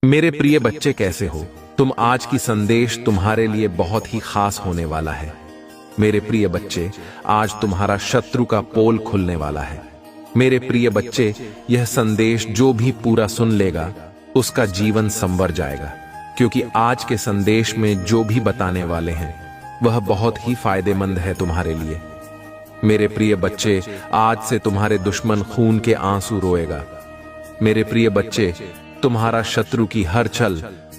मेरे प्रिय बच्चे, कैसे हो तुम? आज की संदेश तुम्हारे लिए बहुत ही खास होने वाला है। मेरे प्रिय बच्चे, आज तुम्हारा शत्रु का पोल खुलने वाला है। मेरे प्रिय बच्चे, यह संदेश जो भी पूरा सुन लेगा उसका जीवन संवर जाएगा, क्योंकि आज के संदेश में जो भी बताने वाले हैं वह बहुत ही फायदेमंद है तुम्हारे लिए। मेरे प्रिय बच्चे, आज से तुम्हारे दुश्मन खून के आंसू रोएगा। मेरे प्रिय बच्चे, तुम्हारा शत्रु की हर छल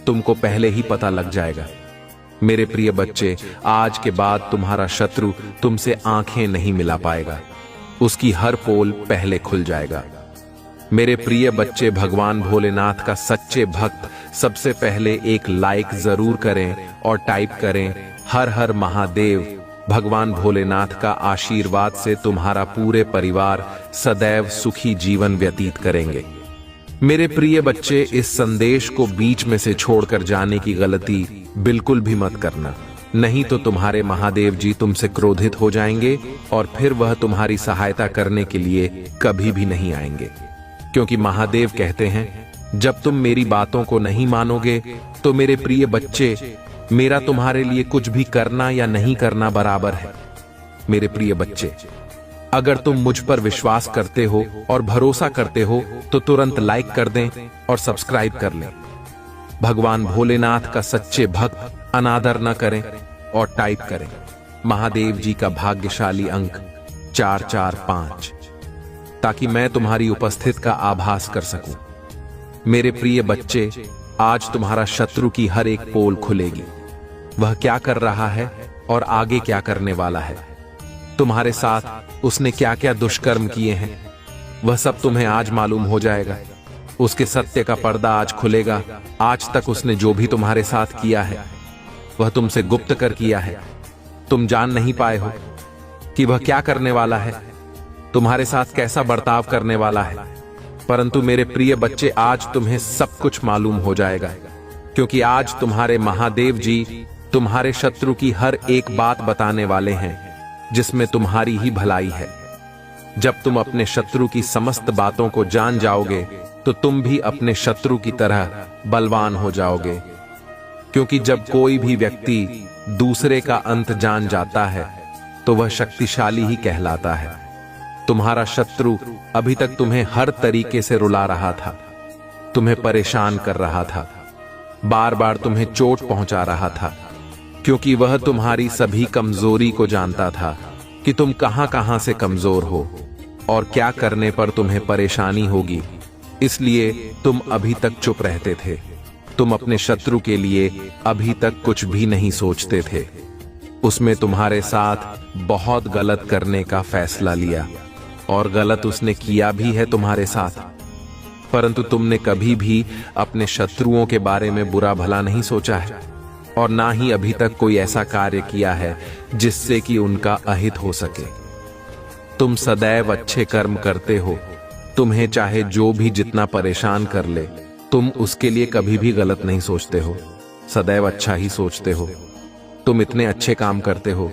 तुमको पहले ही पता लग जाएगा। मेरे प्रिय बच्चे, आज के बाद तुम्हारा शत्रु तुमसे आंखें नहीं मिला पाएगा, उसकी हर पोल पहले खुल जाएगा। मेरे प्रिय बच्चे, भगवान भोलेनाथ का सच्चे भक्त सबसे पहले एक लाइक जरूर करें और टाइप करें हर हर महादेव। भगवान भोलेनाथ का आशीर्वाद से तुम्हारा पूरे परिवार सदैव सुखी जीवन व्यतीत करेंगे। मेरे प्रिय बच्चे, इस संदेश को बीच में से छोड़कर जाने की गलती बिल्कुल भी मत करना, नहीं तो तुम्हारे महादेव जी तुमसे क्रोधित हो जाएंगे और फिर वह तुम्हारी सहायता करने के लिए कभी भी नहीं आएंगे। क्योंकि महादेव कहते हैं, जब तुम मेरी बातों को नहीं मानोगे तो मेरे प्रिय बच्चे, मेरा तुम्हारे लिए कुछ भी करना या नहीं करना बराबर है। मेरे प्रिय बच्चे, अगर तुम मुझ पर विश्वास करते हो और भरोसा करते हो तो तुरंत लाइक कर दें और सब्सक्राइब कर लें। भगवान भोलेनाथ का सच्चे भक्त अनादर न करें और टाइप करें महादेव जी का भाग्यशाली अंक 445, ताकि मैं तुम्हारी उपस्थिति का आभास कर सकूं। मेरे प्रिय बच्चे, आज तुम्हारा शत्रु की हर एक पोल खुलेगी। वह क्या कर रहा है और आगे क्या करने वाला है, तुम्हारे साथ उसने क्या क्या दुष्कर्म किए हैं, वह सब तुम्हें आज मालूम हो जाएगा। उसके सत्य का पर्दा आज खुलेगा। आज तक उसने जो भी तुम्हारे साथ किया है वह तुमसे गुप्त कर किया है। तुम जान नहीं पाए हो कि वह क्या करने वाला है, तुम्हारे साथ कैसा बर्ताव करने वाला है। परंतु मेरे प्रिय बच्चे, आज तुम्हें सब कुछ मालूम हो जाएगा, क्योंकि आज तुम्हारे महादेव जी तुम्हारे शत्रु की हर एक बात बताने वाले हैं जिसमें तुम्हारी ही भलाई है। जब तुम अपने शत्रु की समस्त बातों को जान जाओगे तो तुम भी अपने शत्रु की तरह बलवान हो जाओगे, क्योंकि जब कोई भी व्यक्ति दूसरे का अंत जान जाता है तो वह शक्तिशाली ही कहलाता है। तुम्हारा शत्रु अभी तक तुम्हें हर तरीके से रुला रहा था, तुम्हें परेशान कर रहा था, बार बार तुम्हें चोट पहुंचा रहा था, क्योंकि वह तुम्हारी सभी कमजोरी को जानता था कि तुम कहां कहां से कमजोर हो और क्या करने पर तुम्हें परेशानी होगी। इसलिए तुम अभी तक चुप रहते थे। तुम अपने शत्रु के लिए अभी तक कुछ भी नहीं सोचते थे। उसमें तुम्हारे साथ बहुत गलत करने का फैसला लिया और गलत उसने किया भी है तुम्हारे साथ, परंतु तुमने कभी भी अपने शत्रुओं के बारे में बुरा भला नहीं सोचा है और ना ही अभी तक कोई ऐसा कार्य किया है जिससे कि उनका अहित हो सके। तुम सदैव अच्छे कर्म करते हो। तुम्हें चाहे जो भी जितना परेशान कर ले, तुम उसके लिए कभी भी गलत नहीं सोचते हो, सदैव अच्छा ही सोचते हो। तुम इतने अच्छे काम करते हो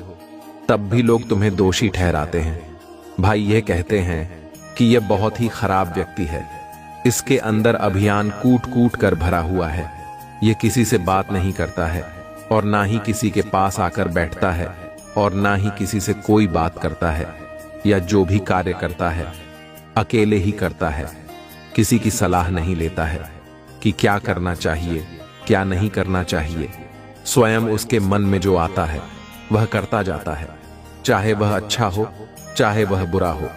तब भी लोग तुम्हें दोषी ठहराते हैं। भाई, यह कहते हैं कि यह बहुत ही खराब व्यक्ति है, इसके अंदर अभियान कूट कूट कर भरा हुआ है, यह किसी से बात नहीं करता है और ना ही किसी के पास आकर बैठता है और ना ही किसी से कोई बात करता है, या जो भी कार्य करता है अकेले ही करता है। किसी की सलाह नहीं लेता है कि क्या करना चाहिए क्या नहीं करना चाहिए। स्वयं उसके मन में जो आता है वह करता जाता है, चाहे वह अच्छा हो चाहे वह बुरा हो।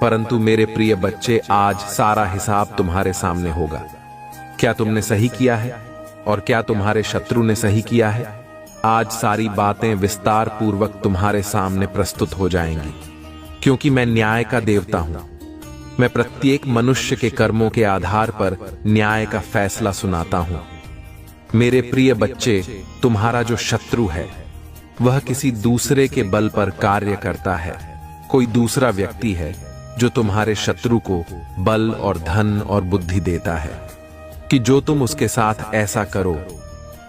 परंतु मेरे प्रिय बच्चे, आज सारा हिसाब तुम्हारे सामने होगा। क्या तुमने सही किया है और क्या तुम्हारे शत्रु ने सही किया है? आज सारी बातें विस्तार पूर्वक तुम्हारे सामने प्रस्तुत हो जाएंगी, क्योंकि मैं न्याय का देवता हूं। मैं प्रत्येक मनुष्य के कर्मों के आधार पर न्याय का फैसला सुनाता हूं। मेरे प्रिय बच्चे, तुम्हारा जो शत्रु है वह किसी दूसरे के बल पर कार्य करता है। कोई दूसरा व्यक्ति है जो तुम्हारे शत्रु को बल और धन और बुद्धि देता है कि जो तुम उसके साथ ऐसा करो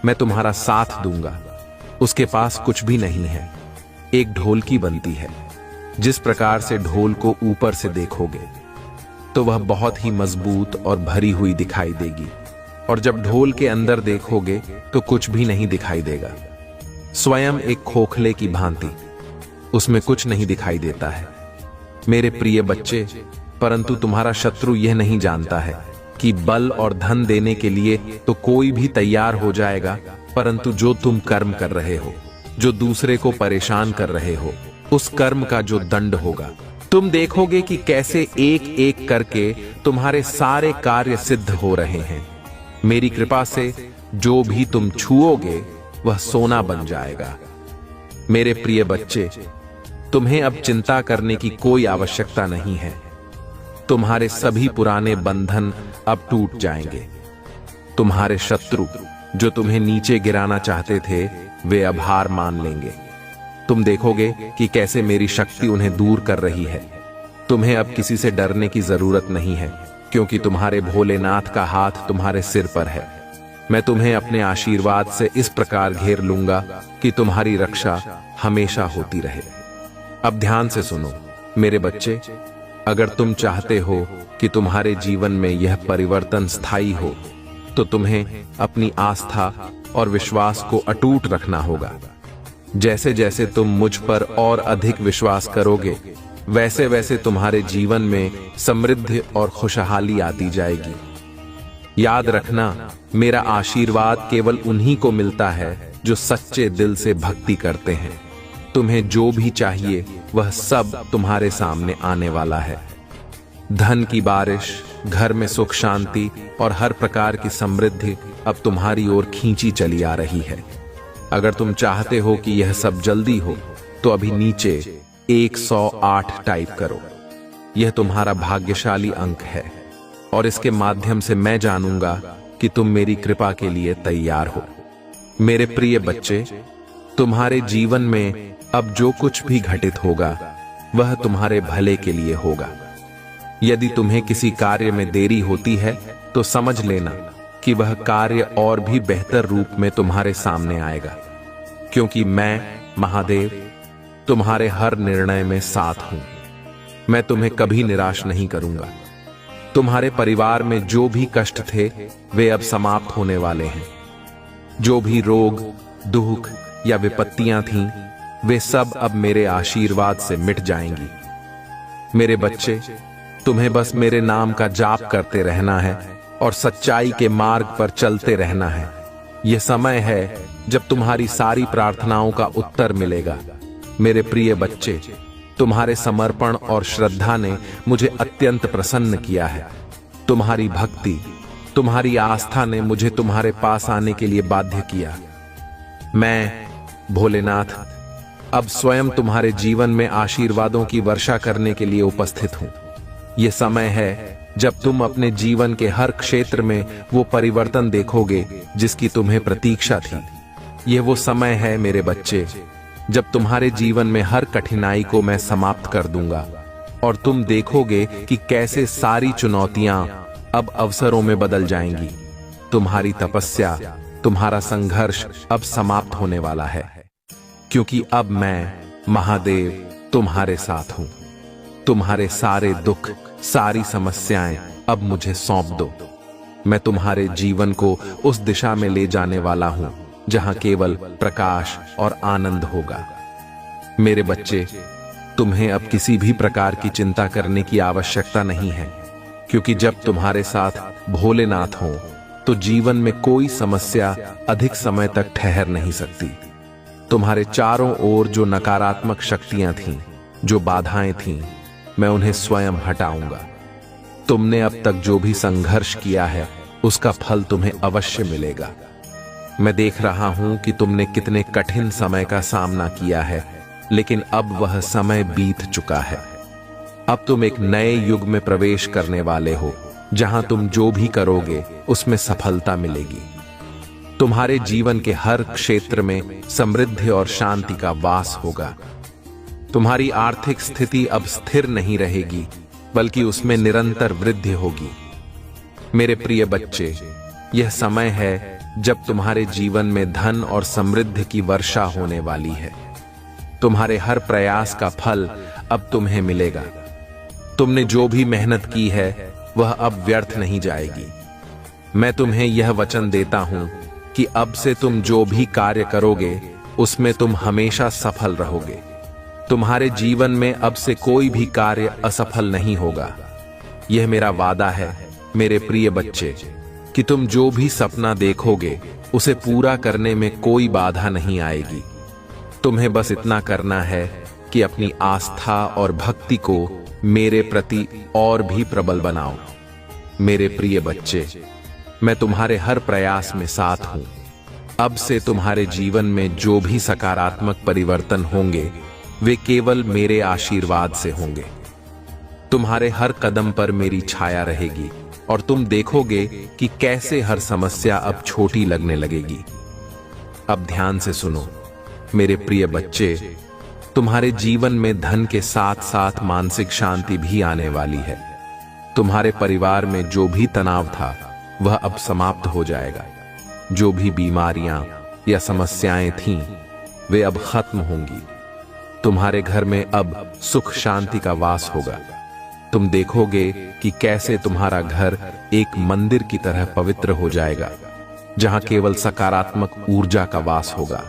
मैं तुम्हारा साथ दूंगा। उसके पास कुछ भी नहीं है, एक ढोलकी बनती है। जिस प्रकार से ढोल को ऊपर से देखोगे तो वह बहुत ही मजबूत और भरी हुई दिखाई देगी, और जब ढोल के अंदर देखोगे तो कुछ भी नहीं दिखाई देगा। स्वयं एक खोखले की भांति, उसमें कुछ नहीं दिखाई देता है। मेरे प्रिय बच्चे, परंतु तुम्हारा शत्रु यह नहीं जानता है कि बल और धन देने के लिए तो कोई भी तैयार हो जाएगा, परंतु जो तुम कर्म कर रहे हो, जो दूसरे को परेशान कर रहे हो, उस कर्म का जो दंड होगा, तुम देखोगे कि कैसे एक एक करके तुम्हारे सारे कार्य सिद्ध हो रहे हैं। मेरी कृपा से जो भी तुम छुओगे वह सोना बन जाएगा। मेरे प्रिय बच्चे, तुम्हें अब चिंता करने की कोई आवश्यकता नहीं है। तुम्हारे सभी पुराने बंधन अब टूट जाएंगे। तुम्हारे शत्रु जो तुम्हें नीचे गिराना चाहते थे, वे अब हार मान लेंगे। तुम देखोगे कि कैसे मेरी शक्ति उन्हें दूर कर रही है। तुम्हें अब किसी से डरने की जरूरत नहीं है, क्योंकि तुम्हारे भोलेनाथ का हाथ तुम्हारे सिर पर है। मैं तुम्हें अपने आशीर्वाद से इस प्रकार घेर लूंगा कि तुम्हारी रक्षा हमेशा होती रहे। अब ध्यान से सुनो मेरे बच्चे, अगर तुम चाहते हो कि तुम्हारे जीवन में यह परिवर्तन स्थायी हो, तो तुम्हें अपनी आस्था और विश्वास को अटूट रखना होगा। जैसे जैसे तुम मुझ पर और अधिक विश्वास करोगे, वैसे वैसे तुम्हारे जीवन में समृद्धि और खुशहाली आती जाएगी। याद रखना, मेरा आशीर्वाद केवल उन्हीं को मिलता है जो सच्चे दिल से भक्ति करते हैं। तुम्हें जो भी चाहिए वह सब तुम्हारे सामने आने वाला है। धन की बारिश, घर में सुख शांति और हर प्रकार की समृद्धि अब तुम्हारी ओर खींची चली आ रही है। अगर तुम चाहते हो कि यह सब जल्दी हो, तो अभी नीचे 108 टाइप करो। यह तुम्हारा भाग्यशाली अंक है और इसके माध्यम से मैं जानूंगा कि तुम मेरी कृपा के लिए तैयार हो। मेरे प्रिय बच्चे, तुम्हारे जीवन में अब जो कुछ भी घटित होगा वह तुम्हारे भले के लिए होगा। यदि तुम्हें किसी कार्य में देरी होती है तो समझ लेना कि वह कार्य और भी बेहतर रूप में तुम्हारे सामने आएगा, क्योंकि मैं महादेव तुम्हारे हर निर्णय में साथ हूं। मैं तुम्हें कभी निराश नहीं करूंगा। तुम्हारे परिवार में जो भी कष्ट थे वे अब समाप्त होने वाले हैं। जो भी रोग, दुख या विपत्तियां थीं, वे सब अब मेरे आशीर्वाद से मिट जाएंगी। मेरे बच्चे, तुम्हें बस मेरे नाम का जाप करते रहना है और सच्चाई के मार्ग पर चलते रहना है। यह समय है जब तुम्हारी सारी प्रार्थनाओं का उत्तर मिलेगा। मेरे प्रिय बच्चे, तुम्हारे समर्पण और श्रद्धा ने मुझे अत्यंत प्रसन्न किया है। तुम्हारी भक्ति, तुम्हारी आस्था ने मुझे तुम्हारे पास आने के लिए बाध्य किया। मैं भोलेनाथ अब स्वयं तुम्हारे जीवन में आशीर्वादों की वर्षा करने के लिए उपस्थित हूं। यह समय है जब तुम अपने जीवन के हर क्षेत्र में वो परिवर्तन देखोगे जिसकी तुम्हें प्रतीक्षा थी। यह वो समय है मेरे बच्चे, जब तुम्हारे जीवन में हर कठिनाई को मैं समाप्त कर दूंगा और तुम देखोगे कि कैसे सारी चुनौतियां अब अवसरों में बदल जाएंगी। तुम्हारी तपस्या, तुम्हारा संघर्ष अब समाप्त होने वाला है, क्योंकि अब मैं महादेव तुम्हारे साथ हूं। तुम्हारे सारे दुख, सारी समस्याएं अब मुझे सौंप दो। मैं तुम्हारे जीवन को उस दिशा में ले जाने वाला हूं जहां केवल प्रकाश और आनंद होगा। मेरे बच्चे, तुम्हें अब किसी भी प्रकार की चिंता करने की आवश्यकता नहीं है, क्योंकि जब तुम्हारे साथ भोलेनाथ हो तो जीवन में कोई समस्या अधिक समय तक ठहर नहीं सकती। तुम्हारे चारों ओर जो नकारात्मक शक्तियां थीं, जो बाधाएं थीं, मैं उन्हें स्वयं हटाऊंगा। तुमने अब तक जो भी संघर्ष किया है उसका फल तुम्हें अवश्य मिलेगा। मैं देख रहा हूं कि तुमने कितने कठिन समय का सामना किया है, लेकिन अब वह समय बीत चुका है। अब तुम एक नए युग में प्रवेश करने वाले हो, जहां तुम जो भी करोगे उसमें सफलता मिलेगी। तुम्हारे जीवन के हर क्षेत्र में समृद्धि और शांति का वास होगा। तुम्हारी आर्थिक स्थिति अब स्थिर नहीं रहेगी, बल्कि उसमें निरंतर वृद्धि होगी। मेरे प्रिय बच्चे, यह समय है जब तुम्हारे जीवन में धन और समृद्धि की वर्षा होने वाली है। तुम्हारे हर प्रयास का फल अब तुम्हें मिलेगा। तुमने जो भी मेहनत की है वह अब व्यर्थ नहीं जाएगी। मैं तुम्हें यह वचन देता हूं कि अब से तुम जो भी कार्य करोगे उसमें तुम हमेशा सफल रहोगे। तुम्हारे जीवन में अब से कोई भी कार्य असफल नहीं होगा। यह मेरा वादा है मेरे प्रिय बच्चे कि तुम जो भी सपना देखोगे उसे पूरा करने में कोई बाधा नहीं आएगी। तुम्हें बस इतना करना है कि अपनी आस्था और भक्ति को मेरे प्रति और भी प्रबल बनाओ। मेरे प्रिय बच्चे, मैं तुम्हारे हर प्रयास में साथ हूं। अब से तुम्हारे जीवन में जो भी सकारात्मक परिवर्तन होंगे वे केवल मेरे आशीर्वाद से होंगे। तुम्हारे हर कदम पर मेरी छाया रहेगी और तुम देखोगे कि कैसे हर समस्या अब छोटी लगने लगेगी। अब ध्यान से सुनो मेरे प्रिय बच्चे, तुम्हारे जीवन में धन के साथ साथ मानसिक शांति भी आने वाली है। तुम्हारे परिवार में जो भी तनाव था वह अब समाप्त हो जाएगा। जो भी बीमारियां या समस्याएं थीं वे अब खत्म होंगी। तुम्हारे घर में अब सुख शांति का वास होगा। तुम देखोगे कि कैसे तुम्हारा घर एक मंदिर की तरह पवित्र हो जाएगा, जहां केवल सकारात्मक ऊर्जा का वास होगा।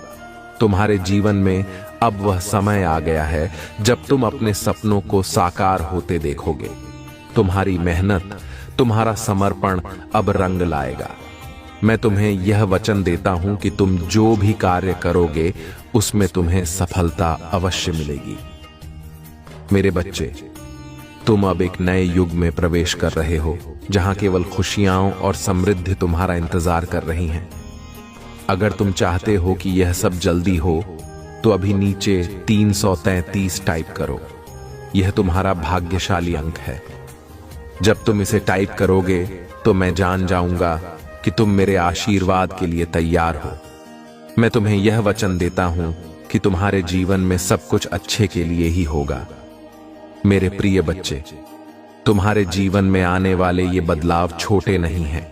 तुम्हारे जीवन में अब वह समय आ गया है जब तुम अपने सपनों को साकार होते देखोगे। तुम्हारी मेहनत, तुम्हारा समर्पण अब रंग लाएगा। मैं तुम्हें यह वचन देता हूं कि तुम जो भी कार्य करोगे उसमें तुम्हें सफलता अवश्य मिलेगी। मेरे बच्चे, तुम अब एक नए युग में प्रवेश कर रहे हो, जहां केवल खुशियां और समृद्धि तुम्हारा इंतजार कर रही हैं। अगर तुम चाहते हो कि यह सब जल्दी हो तो अभी नीचे 333 टाइप करो। यह तुम्हारा भाग्यशाली अंक है। जब तुम इसे टाइप करोगे तो मैं जान जाऊंगा कि तुम मेरे आशीर्वाद के लिए तैयार हो। मैं तुम्हें यह वचन देता हूं कि तुम्हारे जीवन में सब कुछ अच्छे के लिए ही होगा। मेरे प्रिय बच्चे, तुम्हारे जीवन में आने वाले ये बदलाव छोटे नहीं हैं।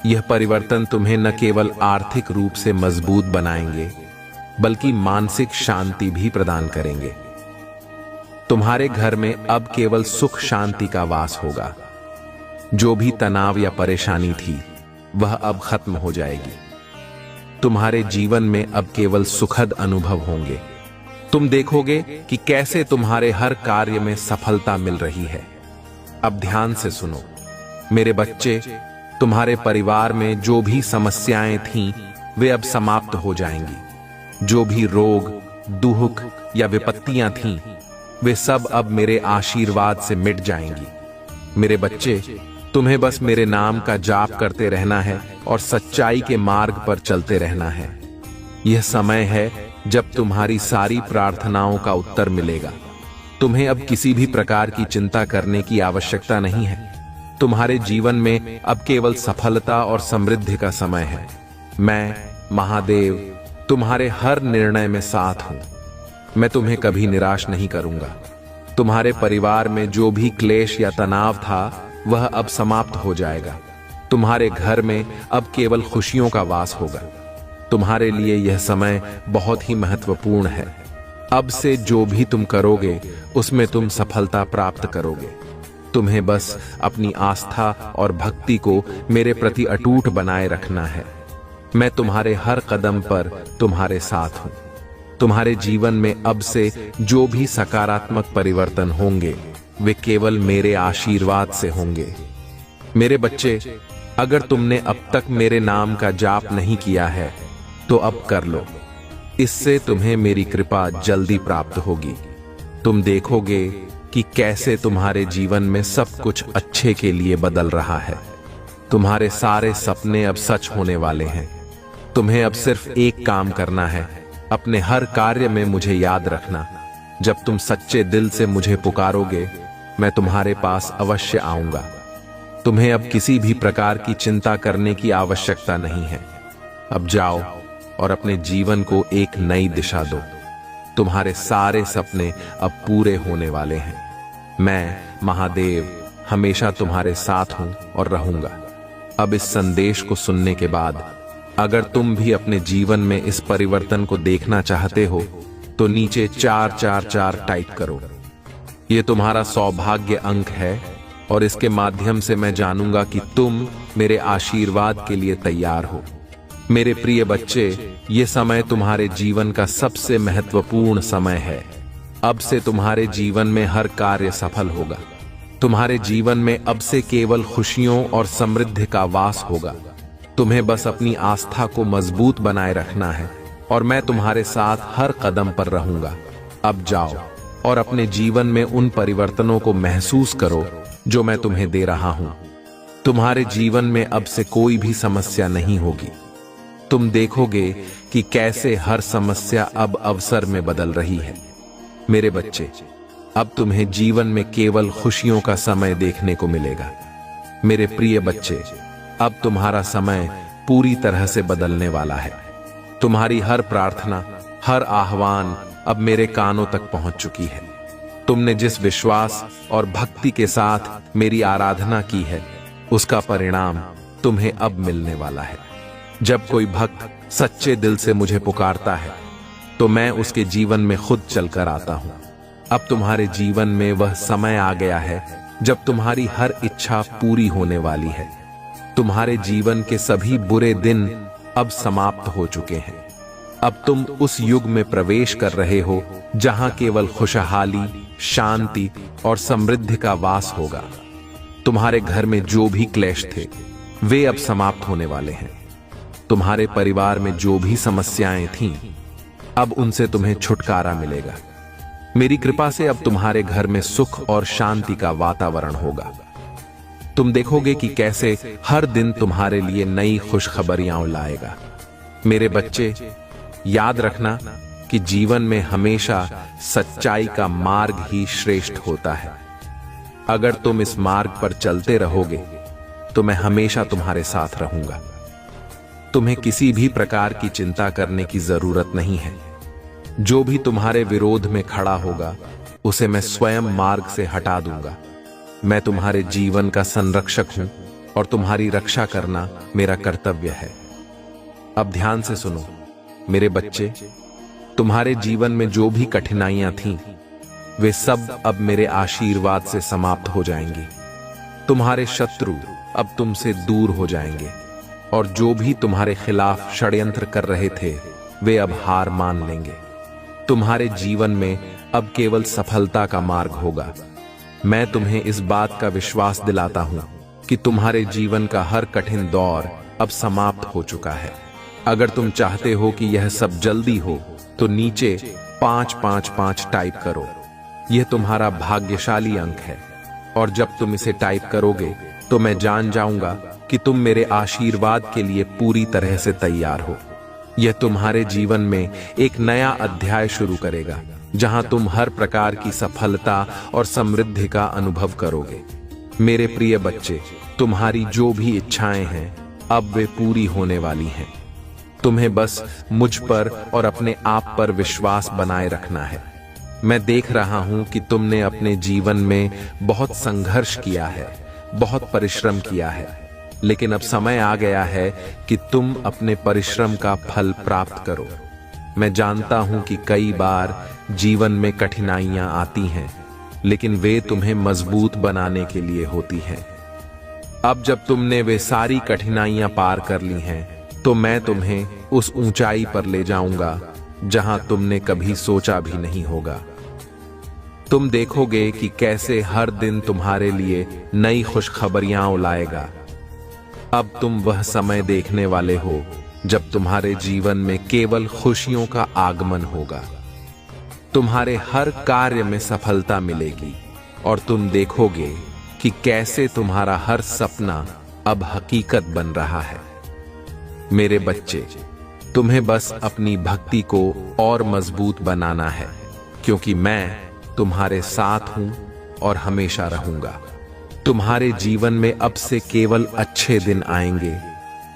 यह परिवर्तन तुम्हें न केवल आर्थिक रूप से मजबूत बनाएंगे बल्कि मानसिक शांति भी प्रदान करेंगे। तुम्हारे घर में अब केवल सुख शांति का वास होगा। जो भी तनाव या परेशानी थी वह अब खत्म हो जाएगी। तुम्हारे जीवन में अब केवल सुखद अनुभव होंगे। तुम देखोगे कि कैसे तुम्हारे हर कार्य में सफलता मिल रही है। अब ध्यान से सुनो मेरे बच्चे, तुम्हारे परिवार में जो भी समस्याएं थीं वे अब समाप्त हो जाएंगी। जो भी रोग, दुख या विपत्तियां थीं वे सब अब मेरे आशीर्वाद से मिट जाएंगी। मेरे बच्चे, तुम्हें बस मेरे नाम का जाप करते रहना है और सच्चाई के मार्ग पर चलते रहना है। यह समय है जब तुम्हारी सारी प्रार्थनाओं का उत्तर मिलेगा। तुम्हें अब किसी भी प्रकार की चिंता करने की आवश्यकता नहीं है। तुम्हारे जीवन में अब केवल सफलता और समृद्धि का समय है। मैं महादेव तुम्हारे हर निर्णय में साथ हूं। मैं तुम्हें कभी निराश नहीं करूंगा। तुम्हारे परिवार में जो भी क्लेश या तनाव था वह अब समाप्त हो जाएगा। तुम्हारे घर में अब केवल खुशियों का वास होगा। तुम्हारे लिए यह समय बहुत ही महत्वपूर्ण है। अब से जो भी तुम करोगे उसमें तुम सफलता प्राप्त करोगे। तुम्हें बस अपनी आस्था और भक्ति को मेरे प्रति अटूट बनाए रखना है। मैं तुम्हारे हर कदम पर तुम्हारे साथ हूं। तुम्हारे जीवन में अब से जो भी सकारात्मक परिवर्तन होंगे वे केवल मेरे आशीर्वाद से होंगे। मेरे बच्चे, अगर तुमने अब तक मेरे नाम का जाप नहीं किया है तो अब कर लो। इससे तुम्हें मेरी कृपा जल्दी प्राप्त होगी। तुम देखोगे कि कैसे तुम्हारे जीवन में सब कुछ अच्छे के लिए बदल रहा है। तुम्हारे सारे सपने अब सच होने वाले हैं। तुम्हें अब सिर्फ एक काम करना है, अपने हर कार्य में मुझे याद रखना। जब तुम सच्चे दिल से मुझे पुकारोगे मैं तुम्हारे पास अवश्य आऊंगा। तुम्हें अब किसी भी प्रकार की चिंता करने की आवश्यकता नहीं है। अब जाओ और अपने जीवन को एक नई दिशा दो। तुम्हारे सारे सपने अब पूरे होने वाले हैं। मैं महादेव हमेशा तुम्हारे साथ हूं और रहूंगा। अब इस संदेश को सुनने के बाद अगर तुम भी अपने जीवन में इस परिवर्तन को देखना चाहते हो तो नीचे 444 टाइप करो। यह तुम्हारा सौभाग्य अंक है और इसके माध्यम से मैं जानूंगा कि तुम मेरे आशीर्वाद के लिए तैयार हो। मेरे प्रिय बच्चे, ये समय तुम्हारे जीवन का सबसे महत्वपूर्ण समय है। अब से तुम्हारे जीवन में हर कार्य सफल होगा। तुम्हारे जीवन में अब से केवल खुशियों और समृद्धि का वास होगा। तुम्हें बस अपनी आस्था को मजबूत बनाए रखना है और मैं तुम्हारे साथ हर कदम पर रहूंगा। अब जाओ और अपने जीवन में उन परिवर्तनों को महसूस करो जो मैं तुम्हें दे रहा हूं। तुम्हारे जीवन में अब से कोई भी समस्या नहीं होगी। तुम देखोगे कि कैसे हर समस्या अब अवसर में बदल रही है। मेरे बच्चे, अब तुम्हें जीवन में केवल खुशियों का समय देखने को मिलेगा। मेरे प्रिय बच्चे, अब तुम्हारा समय पूरी तरह से बदलने वाला है। तुम्हारी हर प्रार्थना, हर आह्वान अब मेरे कानों तक पहुंच चुकी है। तुमने जिस विश्वास और भक्ति के साथ मेरी आराधना की है, उसका परिणाम तुम्हें अब मिलने वाला है। जब कोई भक्त सच्चे दिल से मुझे पुकारता है, तो मैं उसके जीवन में खुद चलकर आता हूं। अब तुम्हारे जीवन में वह समय आ गया है जब तुम्हारी हर इच्छा पूरी होने वाली है। तुम्हारे जीवन के सभी बुरे दिन अब समाप्त हो चुके हैं। अब तुम उस युग में प्रवेश कर रहे हो जहां केवल खुशहाली, शांति और समृद्धि का वास होगा। तुम्हारे घर में जो भी क्लेश थे, वे अब समाप्त होने वाले हैं। तुम्हारे परिवार में जो भी समस्याएं थीं, अब उनसे तुम्हें छुटकारा मिलेगा। मेरी कृपा से अब तुम्हारे घर में सुख और शांति का वातावरण होगा। तुम देखोगे कि कैसे हर दिन तुम्हारे लिए नई खुशखबरियां लाएगा। मेरे बच्चे, याद रखना कि जीवन में हमेशा सच्चाई का मार्ग ही श्रेष्ठ होता है। अगर तुम इस मार्ग पर चलते रहोगे तो मैं हमेशा तुम्हारे साथ रहूंगा। तुम्हें किसी भी प्रकार की चिंता करने की जरूरत नहीं है। जो भी तुम्हारे विरोध में खड़ा होगा, उसे मैं स्वयं मार्ग से हटा दूंगा। मैं तुम्हारे जीवन का संरक्षक हूं और तुम्हारी रक्षा करना मेरा कर्तव्य है। अब ध्यान से सुनो मेरे बच्चे, तुम्हारे जीवन में जो भी कठिनाइयां थीं, वे सब अब मेरे आशीर्वाद से समाप्त हो जाएंगी। तुम्हारे शत्रु अब तुमसे दूर हो जाएंगे और जो भी तुम्हारे खिलाफ षड्यंत्र कर रहे थे, वे अब हार मान लेंगे। तुम्हारे जीवन में अब केवल सफलता का मार्ग होगा। मैं तुम्हें इस बात का विश्वास दिलाता हूं कि तुम्हारे जीवन का हर कठिन दौर अब समाप्त हो चुका है। अगर तुम चाहते हो कि यह सब जल्दी हो, तो नीचे 555 टाइप करो। यह तुम्हारा भाग्यशाली अंक है और जब तुम इसे टाइप करोगे तो मैं जान जाऊंगा कि तुम मेरे आशीर्वाद के लिए पूरी तरह से तैयार हो। यह तुम्हारे जीवन में एक नया अध्याय शुरू करेगा, जहां तुम हर प्रकार की सफलता और समृद्धि का अनुभव करोगे। मेरे प्रिय बच्चे, तुम्हारी जो भी इच्छाएं हैं, अब वे पूरी होने वाली हैं। तुम्हें बस मुझ पर और अपने आप पर विश्वास बनाए रखना है। मैं देख रहा हूं कि तुमने अपने जीवन में बहुत संघर्ष किया है, बहुत परिश्रम किया है, लेकिन अब समय आ गया है कि तुम अपने परिश्रम का फल प्राप्त करो। मैं जानता हूं कि कई बार जीवन में कठिनाइयां आती हैं, लेकिन वे तुम्हें मजबूत बनाने के लिए होती हैं। अब जब तुमने वे सारी कठिनाइयां पार कर ली हैं, तो मैं तुम्हें उस ऊंचाई पर ले जाऊंगा जहां तुमने कभी सोचा भी नहीं होगा। तुम देखोगे कि कैसे हर दिन तुम्हारे लिए नई खुशखबरियां लाएगा। अब तुम वह समय देखने वाले हो जब तुम्हारे जीवन में केवल खुशियों का आगमन होगा। तुम्हारे हर कार्य में सफलता मिलेगी और तुम देखोगे कि कैसे तुम्हारा हर सपना अब हकीकत बन रहा है। मेरे बच्चे, तुम्हें बस अपनी भक्ति को और मजबूत बनाना है, क्योंकि मैं तुम्हारे साथ हूं और हमेशा रहूंगा। तुम्हारे जीवन में अब से केवल अच्छे दिन आएंगे।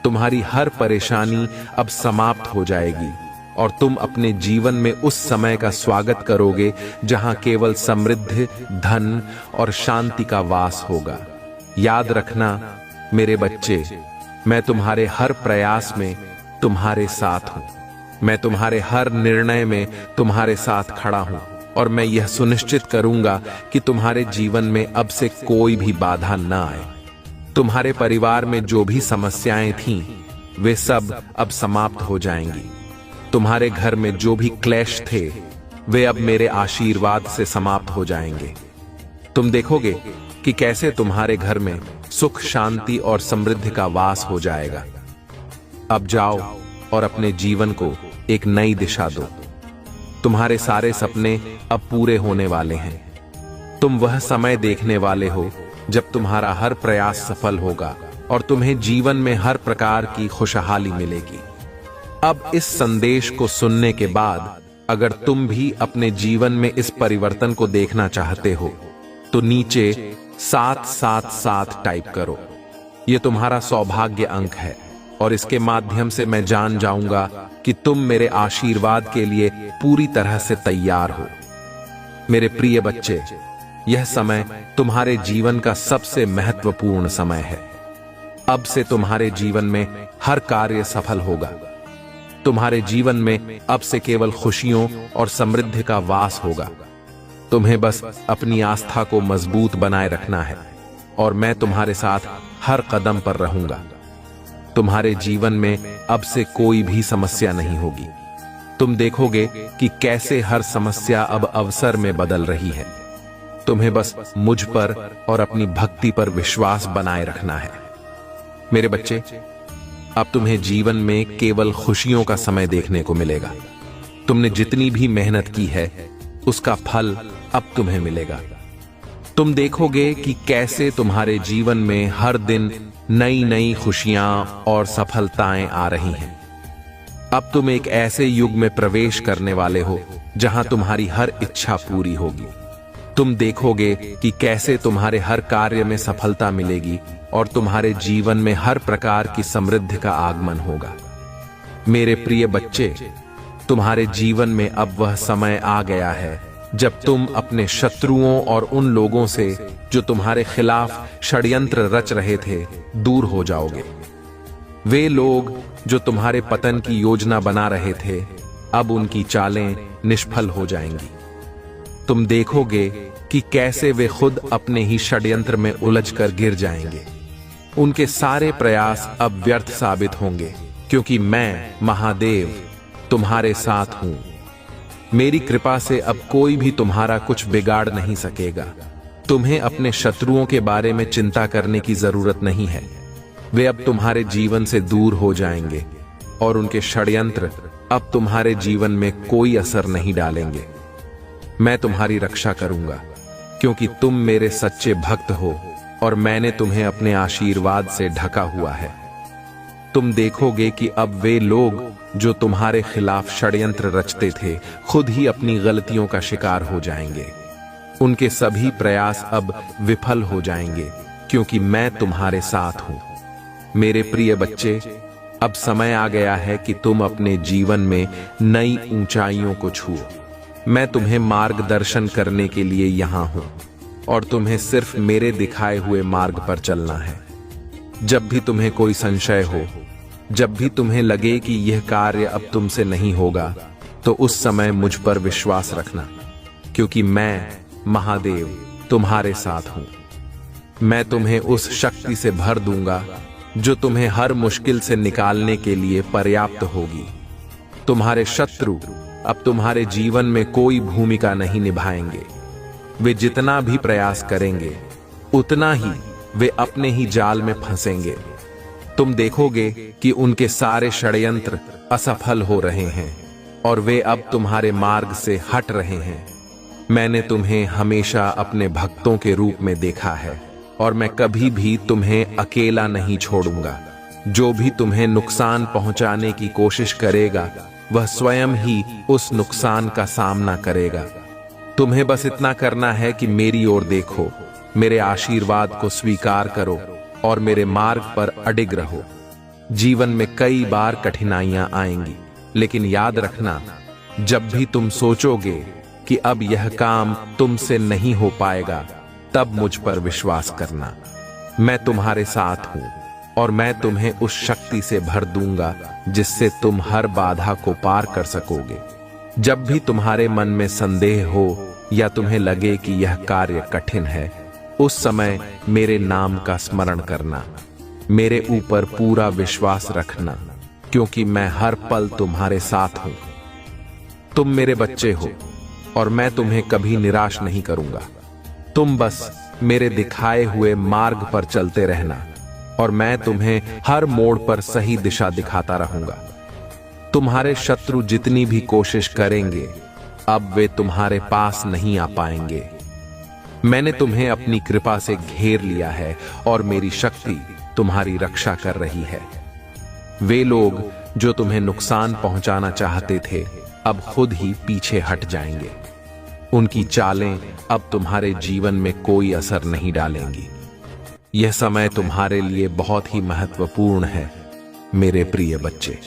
तुम्हारी हर परेशानी अब समाप्त हो जाएगी और तुम अपने जीवन में उस समय का स्वागत करोगे जहां केवल समृद्धि, धन और शांति का वास होगा। याद रखना मेरे बच्चे, मैं तुम्हारे हर प्रयास में तुम्हारे साथ हूं। मैं तुम्हारे हर निर्णय में तुम्हारे साथ खड़ा हूं और मैं यह सुनिश्चित करूंगा कि तुम्हारे जीवन में अब से कोई भी बाधा न आए। तुम्हारे परिवार में जो भी समस्याएं थीं, वे सब अब समाप्त हो जाएंगी। तुम्हारे घर में जो भी क्लेश थे, वे अब मेरे आशीर्वाद से समाप्त हो जाएंगे। तुम देखोगे कि कैसे तुम्हारे घर में सुख, शांति और समृद्धि का वास हो जाएगा। अब जाओ और अपने जीवन को एक नई दिशा दो। तुम्हारे सारे सपने अब पूरे होने वाले हैं। तुम वह समय देखने वाले हो जब तुम्हारा हर प्रयास सफल होगा और तुम्हें जीवन में हर प्रकार की खुशहाली मिलेगी। अब इस संदेश को सुनने के बाद अगर तुम भी अपने जीवन में इस परिवर्तन को देखना चाहते हो तो नीचे 777 टाइप करो। यह तुम्हारा सौभाग्य अंक है और इसके माध्यम से मैं जान जाऊंगा कि तुम मेरे आशीर्वाद के लिए पूरी तरह से तैयार हो। मेरे प्रिय बच्चे, यह समय तुम्हारे जीवन का सबसे महत्वपूर्ण समय है। अब से तुम्हारे जीवन में हर कार्य सफल होगा। तुम्हारे जीवन में अब से केवल खुशियों और समृद्धि का वास होगा। तुम्हें बस अपनी आस्था को मजबूत बनाए रखना है और मैं तुम्हारे साथ हर कदम पर रहूंगा। तुम्हारे जीवन में अब से कोई भी समस्या नहीं होगी। तुम देखोगे कि कैसे हर समस्या अब अवसर में बदल रही है। तुम्हें बस मुझ पर और अपनी भक्ति पर विश्वास बनाए रखना है। मेरे बच्चे, अब तुम्हें जीवन में केवल खुशियों का समय देखने को मिलेगा। तुमने जितनी भी मेहनत की है उसका फल अब तुम्हें मिलेगा। तुम देखोगे कि कैसे तुम्हारे जीवन में हर दिन नई नई खुशियां और सफलताएं आ रही हैं। अब तुम एक ऐसे युग में प्रवेश करने वाले हो जहां तुम्हारी हर इच्छा पूरी होगी। तुम देखोगे कि कैसे तुम्हारे हर कार्य में सफलता मिलेगी और तुम्हारे जीवन में हर प्रकार की समृद्धि का आगमन होगा। मेरे प्रिय बच्चे, तुम्हारे जीवन में अब वह समय आ गया है जब तुम अपने शत्रुओं और उन लोगों से जो तुम्हारे खिलाफ षड्यंत्र रच रहे थे, दूर हो जाओगे। वे लोग जो तुम्हारे पतन की योजना बना रहे थे, अब उनकी चालें निष्फल हो जाएंगी। तुम देखोगे कि कैसे वे खुद अपने ही षड्यंत्र में उलझकर गिर जाएंगे। उनके सारे प्रयास अब व्यर्थ साबित होंगे, क्योंकि मैं महादेव तुम्हारे साथ हूं। मेरी कृपा से अब कोई भी तुम्हारा कुछ बिगाड़ नहीं सकेगा। तुम्हें अपने शत्रुओं के बारे में चिंता करने की जरूरत नहीं है। वे अब तुम्हारे जीवन से दूर हो जाएंगे और उनके षड्यंत्र अब तुम्हारे जीवन में कोई असर नहीं डालेंगे। मैं तुम्हारी रक्षा करूंगा, क्योंकि तुम मेरे सच्चे भक्त हो और मैंने तुम्हें अपने आशीर्वाद से ढका हुआ है। तुम देखोगे कि अब वे लोग जो तुम्हारे खिलाफ षड्यंत्र रचते थे, खुद ही अपनी गलतियों का शिकार हो जाएंगे। उनके सभी प्रयास अब विफल हो जाएंगे, क्योंकि मैं तुम्हारे साथ हूं। मेरे प्रिय बच्चे, अब समय आ गया है कि तुम अपने जीवन में नई ऊंचाइयों को छुओ। मैं तुम्हें मार्गदर्शन करने के लिए यहां हूं और तुम्हें सिर्फ मेरे दिखाए हुए मार्ग पर चलना है। जब भी तुम्हें कोई संशय हो, जब भी तुम्हें लगे कि यह कार्य अब तुमसे नहीं होगा, तो उस समय मुझ पर विश्वास रखना, क्योंकि मैं महादेव तुम्हारे साथ हूं। मैं तुम्हें उस शक्ति से भर दूंगा जो तुम्हें हर मुश्किल से निकालने के लिए पर्याप्त होगी। तुम्हारे शत्रु अब तुम्हारे जीवन में कोई भूमिका नहीं निभाएंगे। वे जितना भी प्रयास करेंगे, उतना ही वे अपने ही जाल में फंसेंगे। तुम देखोगे कि उनके सारे षड्यंत्र असफल हो रहे हैं और वे अब तुम्हारे मार्ग से हट रहे हैं। मैंने तुम्हें हमेशा अपने भक्तों के रूप में देखा है और मैं कभी भी तुम्हें अकेला नहीं छोड़ूंगा। जो भी तुम्हें नुकसान पहुंचाने की कोशिश करेगा, वह स्वयं ही उस नुकसान का सामना करेगा। तुम्हें बस इतना करना है कि मेरी ओर देखो, मेरे आशीर्वाद को स्वीकार करो और मेरे मार्ग पर अडिग रहो। जीवन में कई बार कठिनाइयां आएंगी, लेकिन याद रखना, जब भी तुम सोचोगे कि अब यह काम तुमसे नहीं हो पाएगा, तब मुझ पर विश्वास करना। मैं तुम्हारे साथ हूं और मैं तुम्हें उस शक्ति से भर दूंगा जिससे तुम हर बाधा को पार कर सकोगे। जब भी तुम्हारे मन में संदेह हो या तुम्हें लगे कि यह कार्य कठिन है, उस समय मेरे नाम का स्मरण करना, मेरे ऊपर पूरा विश्वास रखना, क्योंकि मैं हर पल तुम्हारे साथ हूं। तुम मेरे बच्चे हो और मैं तुम्हें कभी निराश नहीं करूंगा। तुम बस मेरे दिखाए हुए मार्ग पर चलते रहना और मैं तुम्हें हर मोड़ पर सही दिशा दिखाता रहूंगा। तुम्हारे शत्रु जितनी भी कोशिश करेंगे, अब वे तुम्हारे पास नहीं आ पाएंगे। मैंने तुम्हें अपनी कृपा से घेर लिया है और मेरी शक्ति तुम्हारी रक्षा कर रही है। वे लोग जो तुम्हें नुकसान पहुंचाना चाहते थे, अब खुद ही पीछे हट जाएंगे। उनकी चालें अब तुम्हारे जीवन में कोई असर नहीं डालेंगी। यह समय तुम्हारे लिए बहुत ही महत्वपूर्ण है मेरे प्रिय बच्चे।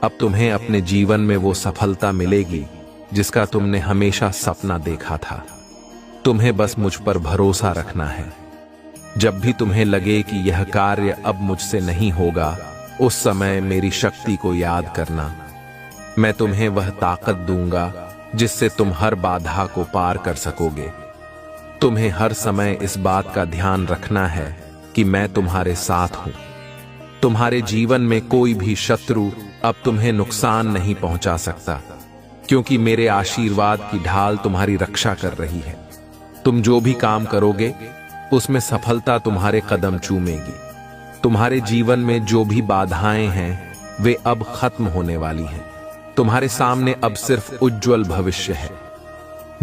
अब तुम्हें अपने जीवन में वो सफलता मिलेगी जिसका तुमने हमेशा सपना देखा था। तुम्हें बस मुझ पर भरोसा रखना है। जब भी तुम्हें लगे कि यह कार्य अब मुझसे नहीं होगा, उस समय मेरी शक्ति को याद करना। मैं तुम्हें वह ताकत दूंगा जिससे तुम हर बाधा को पार कर सकोगे। तुम्हें हर समय इस बात का ध्यान रखना है कि मैं तुम्हारे साथ हूं। तुम्हारे जीवन में कोई भी शत्रु अब तुम्हें नुकसान नहीं पहुंचा सकता, क्योंकि मेरे आशीर्वाद की ढाल तुम्हारी रक्षा कर रही है। तुम जो भी काम करोगे उसमें सफलता तुम्हारे कदम चूमेगी। तुम्हारे जीवन में जो भी बाधाएं हैं वे अब खत्म होने वाली हैं। तुम्हारे सामने अब सिर्फ उज्जवल भविष्य है।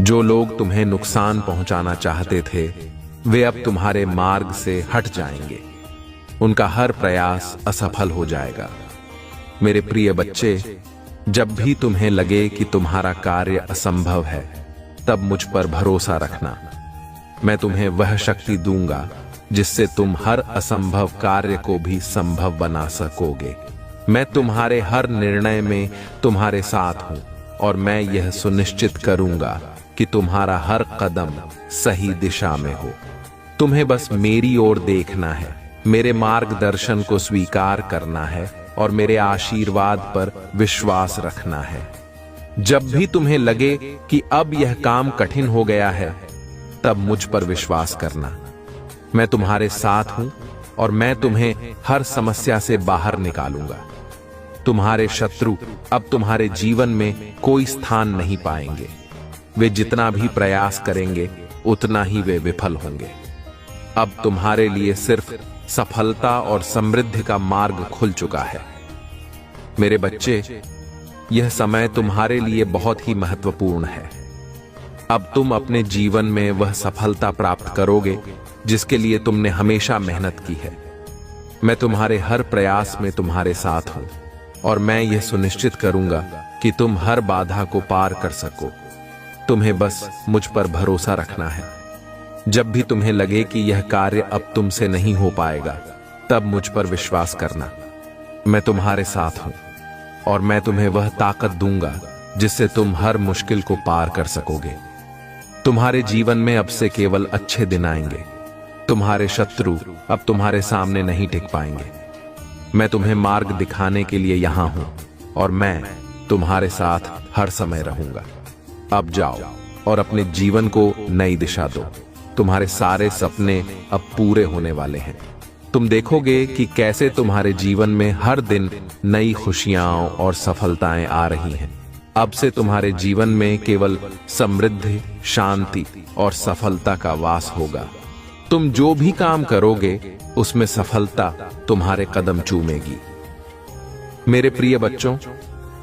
जो लोग तुम्हें नुकसान पहुंचाना चाहते थे, वे अब तुम्हारे मार्ग से हट जाएंगे। उनका हर प्रयास असफल हो जाएगा। मेरे प्रिय बच्चे, जब भी तुम्हें लगे कि तुम्हारा कार्य असंभव है, तब मुझ पर भरोसा रखना। मैं तुम्हें वह शक्ति दूंगा जिससे तुम हर असंभव कार्य को भी संभव बना सकोगे। मैं तुम्हारे हर निर्णय में तुम्हारे साथ हूं और मैं यह सुनिश्चित करूंगा कि तुम्हारा हर कदम सही दिशा में हो। तुम्हें बस मेरी ओर देखना है, मेरे मार्गदर्शन को स्वीकार करना है और मेरे आशीर्वाद पर विश्वास रखना है। जब भी तुम्हें लगे कि अब यह काम कठिन हो गया है, तब मुझ पर विश्वास करना। मैं तुम्हारे साथ हूं और मैं तुम्हें हर समस्या से बाहर निकालूंगा। तुम्हारे शत्रु अब तुम्हारे जीवन में कोई स्थान नहीं पाएंगे। वे जितना भी प्रयास करेंगे, उतना ही वे विफल होंगे। अब तुम्हारे लिए सिर्फ सफलता और समृद्धि का मार्ग खुल चुका है। मेरे बच्चे, यह समय तुम्हारे लिए बहुत ही महत्वपूर्ण है। अब तुम अपने जीवन में वह सफलता प्राप्त करोगे जिसके लिए तुमने हमेशा मेहनत की है। मैं तुम्हारे हर प्रयास में तुम्हारे साथ हूं और मैं यह सुनिश्चित करूंगा कि तुम हर बाधा को पार कर सको। तुम्हें बस मुझ पर भरोसा रखना है। जब भी तुम्हें लगे कि यह कार्य अब तुमसे नहीं हो पाएगा, तब मुझ पर विश्वास करना। मैं तुम्हारे साथ हूं और मैं तुम्हें वह ताकत दूंगा जिससे तुम हर मुश्किल को पार कर सकोगे। तुम्हारे जीवन में अब से केवल अच्छे दिन आएंगे। तुम्हारे शत्रु अब तुम्हारे सामने नहीं टिक पाएंगे। मैं तुम्हें मार्ग दिखाने के लिए यहां हूं और मैं तुम्हारे साथ हर समय रहूंगा। अब जाओ और अपने जीवन को नई दिशा दो। तुम्हारे सारे सपने अब पूरे होने वाले हैं। तुम देखोगे कि कैसे तुम्हारे जीवन में हर दिन नई खुशियां और सफलताएं आ रही हैं। अब से तुम्हारे जीवन में केवल समृद्धि, शांति और सफलता का वास होगा। तुम जो भी काम करोगे उसमें सफलता तुम्हारे कदम चूमेगी। मेरे प्रिय बच्चों,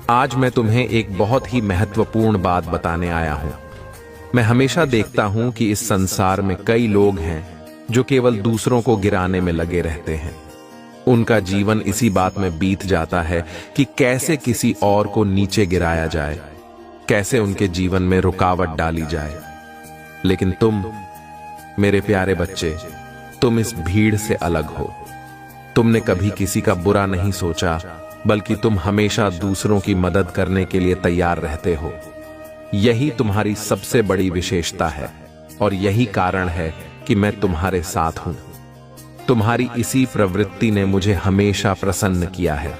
आज मैं तुम्हें एक बहुत ही महत्वपूर्ण बात बताने आया हूं। मैं हमेशा देखता हूं कि इस संसार में कई लोग हैं जो केवल दूसरों को गिराने में लगे रहते हैं। उनका जीवन इसी बात में बीत जाता है कि कैसे किसी और को नीचे गिराया जाए, कैसे उनके जीवन में रुकावट डाली जाए। लेकिन तुम, मेरे प्यारे बच्चे, तुम इस भीड़ से अलग हो। तुमने कभी किसी का बुरा नहीं सोचा, बल्कि तुम हमेशा दूसरों की मदद करने के लिए तैयार रहते हो। यही तुम्हारी सबसे बड़ी विशेषता है और यही कारण है कि मैं तुम्हारे साथ हूं। तुम्हारी इसी प्रवृत्ति ने मुझे हमेशा प्रसन्न किया है।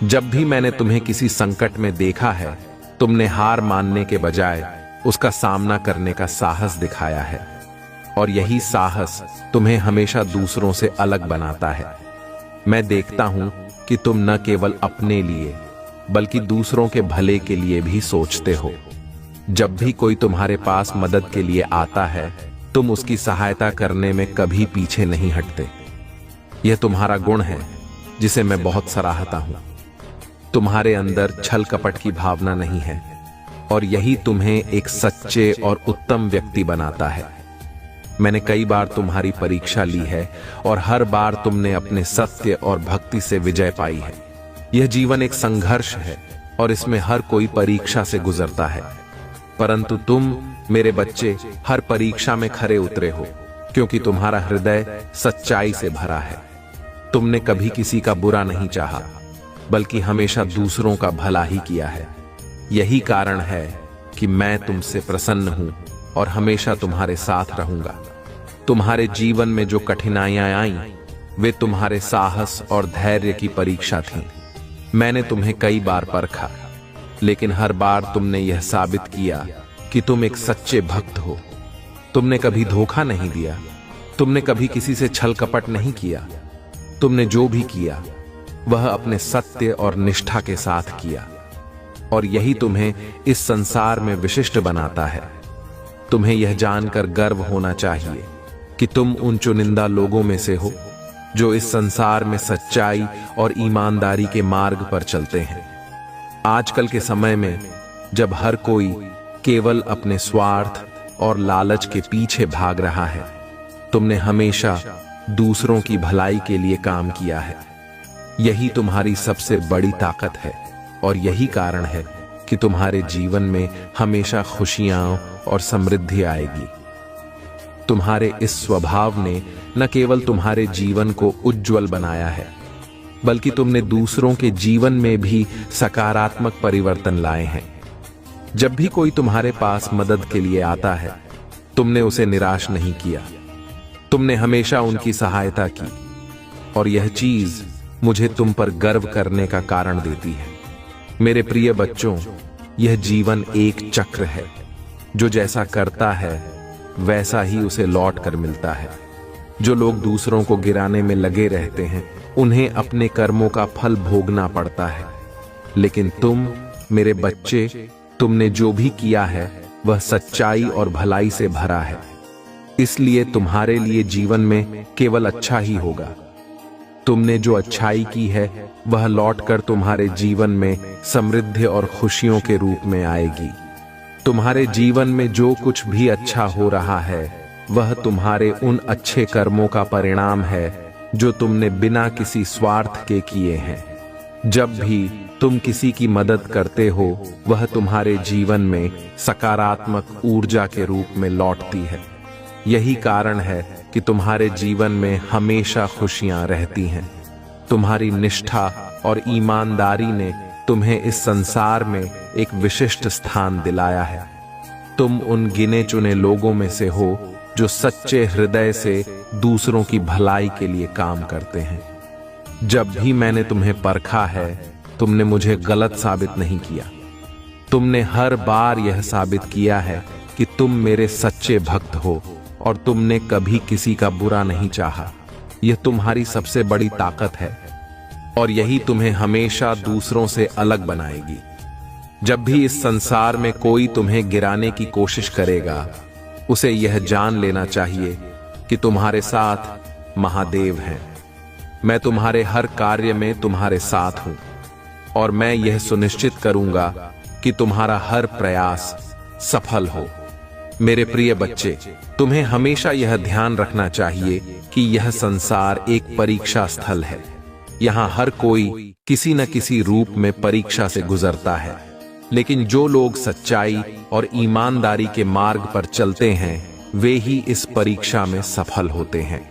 जब भी मैंने तुम्हें किसी संकट में देखा है, तुमने हार मानने के बजाय उसका सामना करने का साहस दिखाया है, और यही साहस तुम्हें हमेशा दूसरों से अलग बनाता है। मैं देखता हूं कि तुम न केवल अपने लिए बल्कि दूसरों के भले के लिए भी सोचते हो। जब भी कोई तुम्हारे पास मदद के लिए आता है, तुम उसकी सहायता करने में कभी पीछे नहीं हटते। यह तुम्हारा गुण है जिसे मैं बहुत सराहता हूं। तुम्हारे अंदर छल कपट की भावना नहीं है, और यही तुम्हें एक सच्चे और उत्तम व्यक्ति बनाता है। मैंने कई बार तुम्हारी परीक्षा ली है, और हर बार तुमने अपने सत्य और भक्ति से विजय पाई है। यह जीवन एक संघर्ष है, और इसमें हर कोई परीक्षा से गुजरता है, परंतु तुम मेरे बच्चे हर परीक्षा में खरे उतरे हो, क्योंकि तुम्हारा हृदय सच्चाई से भरा है। तुमने कभी किसी का बुरा नहीं चाहा, बल्कि हमेशा दूसरों का भला ही किया है। यही कारण है कि मैं तुमसे प्रसन्न हूं और हमेशा तुम्हारे साथ रहूंगा। तुम्हारे जीवन में जो कठिनाइयां आईं, वे तुम्हारे साहस और धैर्य की परीक्षा थीं। मैंने तुम्हें कई बार परखा, लेकिन हर बार तुमने यह साबित किया कि तुम एक सच्चे भक्त हो। तुमने कभी धोखा नहीं दिया, तुमने कभी किसी से छल कपट नहीं किया। तुमने जो भी किया वह अपने सत्य और निष्ठा के साथ किया, और यही तुम्हें इस संसार में विशिष्ट बनाता है। तुम्हें यह जानकर गर्व होना चाहिए कि तुम उन चुनिंदा लोगों में से हो जो इस संसार में सच्चाई और ईमानदारी के मार्ग पर चलते हैं। आजकल के समय में जब हर कोई केवल अपने स्वार्थ और लालच के पीछे भाग रहा है, तुमने हमेशा दूसरों की भलाई के लिए काम किया है। यही तुम्हारी सबसे बड़ी ताकत है, और यही कारण है कि तुम्हारे जीवन में हमेशा खुशियां और समृद्धि आएगी। तुम्हारे इस स्वभाव ने न केवल तुम्हारे जीवन को उज्जवल बनाया है, बल्कि तुमने दूसरों के जीवन में भी सकारात्मक परिवर्तन लाए हैं। जब भी कोई तुम्हारे पास मदद के लिए आता है, तुमने उसे निराश नहीं किया। तुमने हमेशा उनकी सहायता की, और यह चीज मुझे तुम पर गर्व करने का कारण देती है। मेरे प्रिय बच्चों, यह जीवन एक चक्र है। जो जैसा करता है वैसा ही उसे लौट कर मिलता है। जो लोग दूसरों को गिराने में लगे रहते हैं, उन्हें अपने कर्मों का फल भोगना पड़ता है। लेकिन तुम मेरे बच्चे, तुमने जो भी किया है वह सच्चाई और भलाई से भरा है, इसलिए तुम्हारे लिए जीवन में केवल अच्छा ही होगा। तुमने जो अच्छाई की है वह लौटकर तुम्हारे जीवन में समृद्धि और खुशियों के रूप में आएगी। तुम्हारे जीवन में जो कुछ भी अच्छा हो रहा है वह तुम्हारे उन अच्छे कर्मों का परिणाम है जो तुमने बिना किसी स्वार्थ के किए हैं। जब भी तुम किसी की मदद करते हो, वह तुम्हारे जीवन में सकारात्मक ऊर्जा के रूप में लौटती है। यही कारण है कि तुम्हारे जीवन में हमेशा खुशियां रहती हैं। तुम्हारी निष्ठा और ईमानदारी ने तुम्हें इस संसार में एक विशिष्ट स्थान दिलाया है। तुम उन गिने चुने लोगों में से हो जो सच्चे हृदय से दूसरों की भलाई के लिए काम करते हैं। जब भी मैंने तुम्हें परखा है, तुमने मुझे गलत साबित नहीं किया। तुमने हर बार यह साबित किया है कि तुम मेरे सच्चे भक्त हो, और तुमने कभी किसी का बुरा नहीं चाहा। यह तुम्हारी सबसे बड़ी ताकत है, और यही तुम्हें हमेशा दूसरों से अलग बनाएगी। जब भी इस संसार में कोई तुम्हें गिराने की कोशिश करेगा, उसे यह जान लेना चाहिए कि तुम्हारे साथ महादेव हैं। मैं तुम्हारे हर कार्य में तुम्हारे साथ हूं, और मैं यह सुनिश्चित करूंगा कि तुम्हारा हर प्रयास सफल हो। मेरे प्रिय बच्चे, तुम्हें हमेशा यह ध्यान रखना चाहिए कि यह संसार एक परीक्षा स्थल है। यहाँ हर कोई किसी न किसी रूप में परीक्षा से गुजरता है, लेकिन जो लोग सच्चाई और ईमानदारी के मार्ग पर चलते हैं, वे ही इस परीक्षा में सफल होते हैं।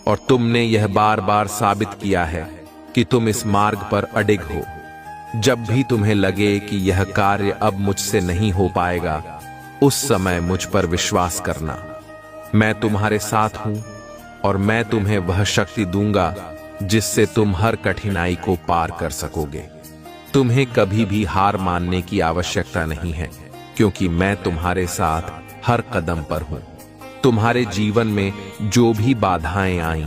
और तुमने यह बार बार साबित किया है कि तुम इस मार्ग पर अडिग हो। जब भी तुम्हें लगे कि यह कार्य अब मुझसे नहीं हो पाएगा, उस समय मुझ पर विश्वास करना। मैं तुम्हारे साथ हूं, और मैं तुम्हें वह शक्ति दूंगा जिससे तुम हर कठिनाई को पार कर सकोगे। तुम्हें कभी भी हार मानने की आवश्यकता नहीं है, क्योंकि मैं तुम्हारे साथ हर कदम पर हूं। तुम्हारे जीवन में जो भी बाधाएं आईं,